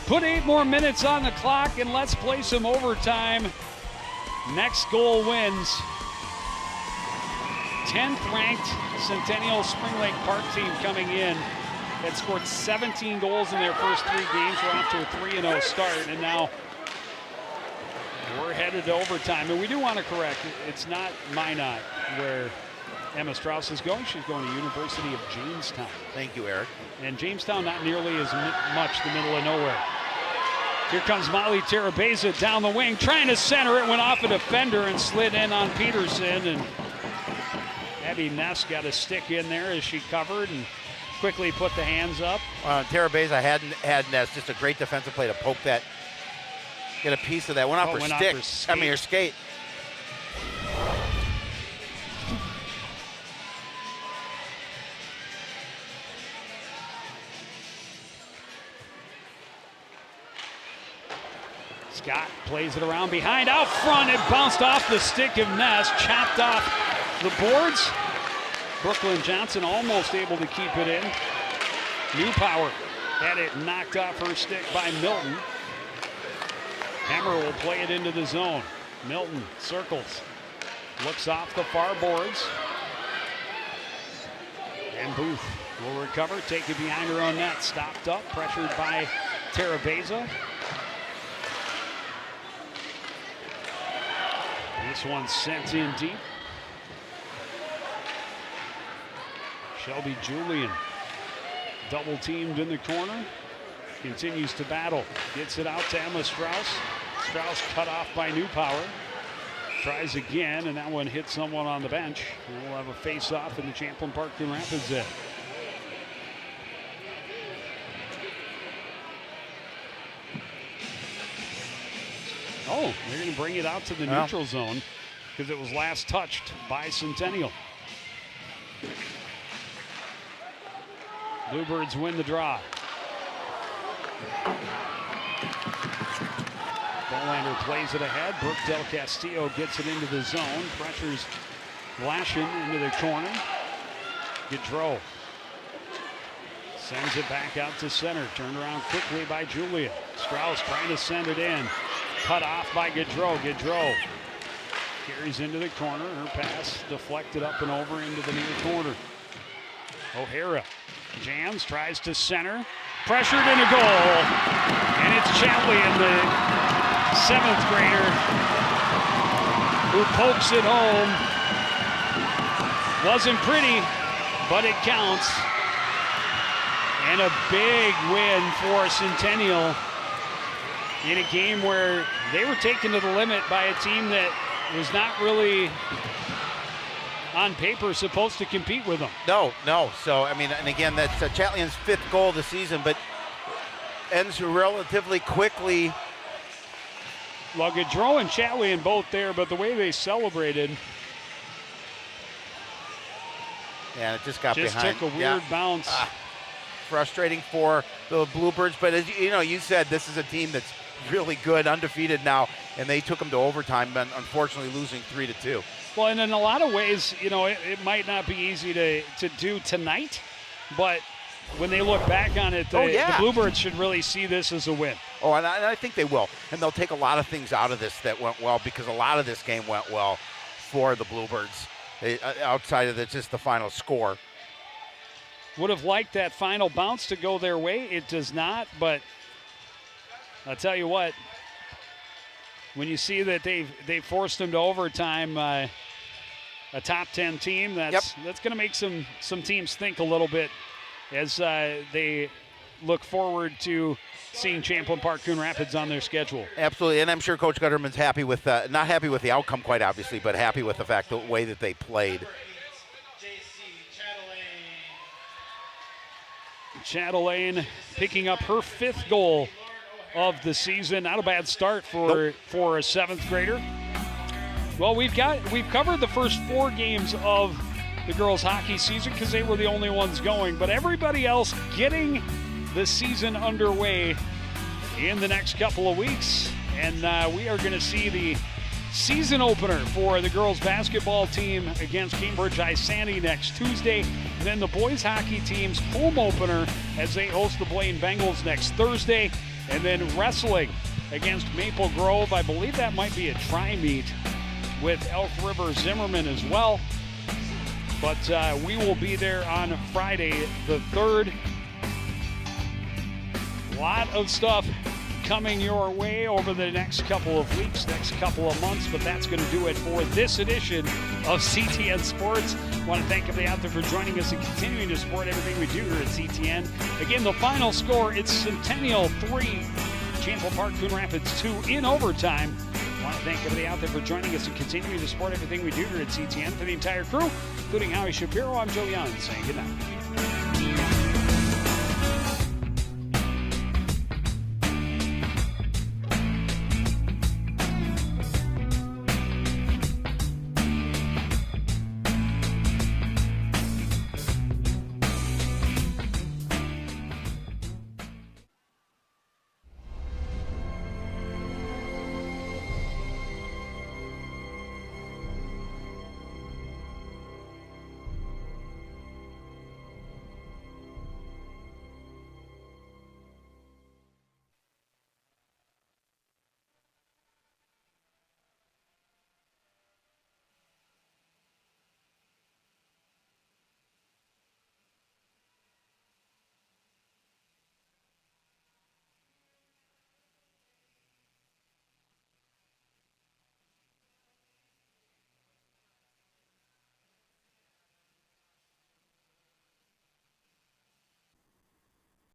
Put 8 more minutes on the clock and let's play some overtime. Next goal wins. 10th ranked Centennial Spring Lake Park team coming in that scored 17 goals in their first 3 games. We're off to a 3-0 start, and now we're headed to overtime. And we do want to correct, it's not Minot where Emma Strauss is going. She's going to University of Jamestown. Thank you, Eric. And Jamestown not nearly as much the middle of nowhere. Here comes Molly Terabeza down the wing, trying to center it, went off a defender and slid in on Peterson. And Abby Ness got a stick in there as she covered and quickly put the hands up. Terabeza had Ness, just a great defensive play to poke that, get a piece of that. Went off her stick. I mean, her skate. Scott plays it around behind, out front. It bounced off the stick of Ness, chopped off the boards. Brooklyn Johnson almost able to keep it in. Newpower had it knocked off her stick by Milton. Hammer will play it into the zone. Milton circles, looks off the far boards. And Booth will recover, take it behind her own net. Stopped up, pressured by Terabeza. This one's sent in deep. Shelby Julian double teamed in the corner. Continues to battle. Gets it out to Emma Strauss. Strauss cut off by Newpower. Tries again, and that one hits someone on the bench. And we'll have a face-off in the Champlain Park Coon Rapids end. Oh, they're going to bring it out to the neutral zone because it was last touched by Centennial. Bluebirds win the draw. Bolander plays it ahead. Brooke Del Castillo gets it into the zone. Pressures Glashin into the corner. Gaudreau sends it back out to center. Turned around quickly by Julia. Strauss trying to send it in. Cut off by Gaudreau. Gaudreau carries into the corner. Her pass deflected up and over into the near corner. O'Hara jams, tries to center. Pressured in a goal. And it's Chatelain, the 7th grader, who pokes it home. Wasn't pretty, but it counts. And a big win for Centennial in a game where they were taken to the limit by a team that was not really on paper supposed to compete with them. No. So, I mean, and again, that's Chatelain's 5th goal of the season, but ends relatively quickly. Well, Gaudreau and Chatelain both there, but the way they celebrated. Yeah, it just got behind. Just took a weird bounce. Frustrating for the Bluebirds, but as you know, you said this is a team that's really good, undefeated now, and they took them to overtime, but unfortunately losing 3-2. Well, and in a lot of ways, you know, it might not be easy to do tonight, but when they look back on it, the Bluebirds should really see this as a win. Oh, and I think they will. And they'll take a lot of things out of this that went well, because a lot of this game went well for the Bluebirds, outside of just the final score. Would have liked that final bounce to go their way. It does not, but I'll tell you what, when you see that they forced them to overtime, a top 10 team, that's going to make some teams think a little bit as they look forward to seeing Champlain Park Coon Rapids on their schedule. Absolutely, and I'm sure Coach Gutterman's happy with, not happy with the outcome quite obviously, but happy with the way that they played. Chatelain picking up her 5th goal of the season. Not a bad start for a 7th grader. Well, we've covered the first 4 games of the girls' hockey season because they were the only ones going, but everybody else getting the season underway in the next couple of weeks. And we are going to see the season opener for the girls basketball team against Cambridge Isani next Tuesday. And then the boys hockey team's home opener as they host the Blaine Bengals next Thursday. And then wrestling against Maple Grove. I believe that might be a tri-meet with Elk River Zimmerman as well. But we will be there on Friday the 3rd. A lot of stuff coming your way over the next couple of weeks, next couple of months, but that's going to do it for this edition of CTN Sports. I want to thank everybody out there for joining us and continuing to support everything we do here at CTN. Again, the final score, it's Centennial 3, Champlain Park Coon Rapids 2 in overtime. I want to thank everybody out there for joining us and continuing to support everything we do here at CTN. For the entire crew, including Howie Shapiro, I'm Joe Young saying good night.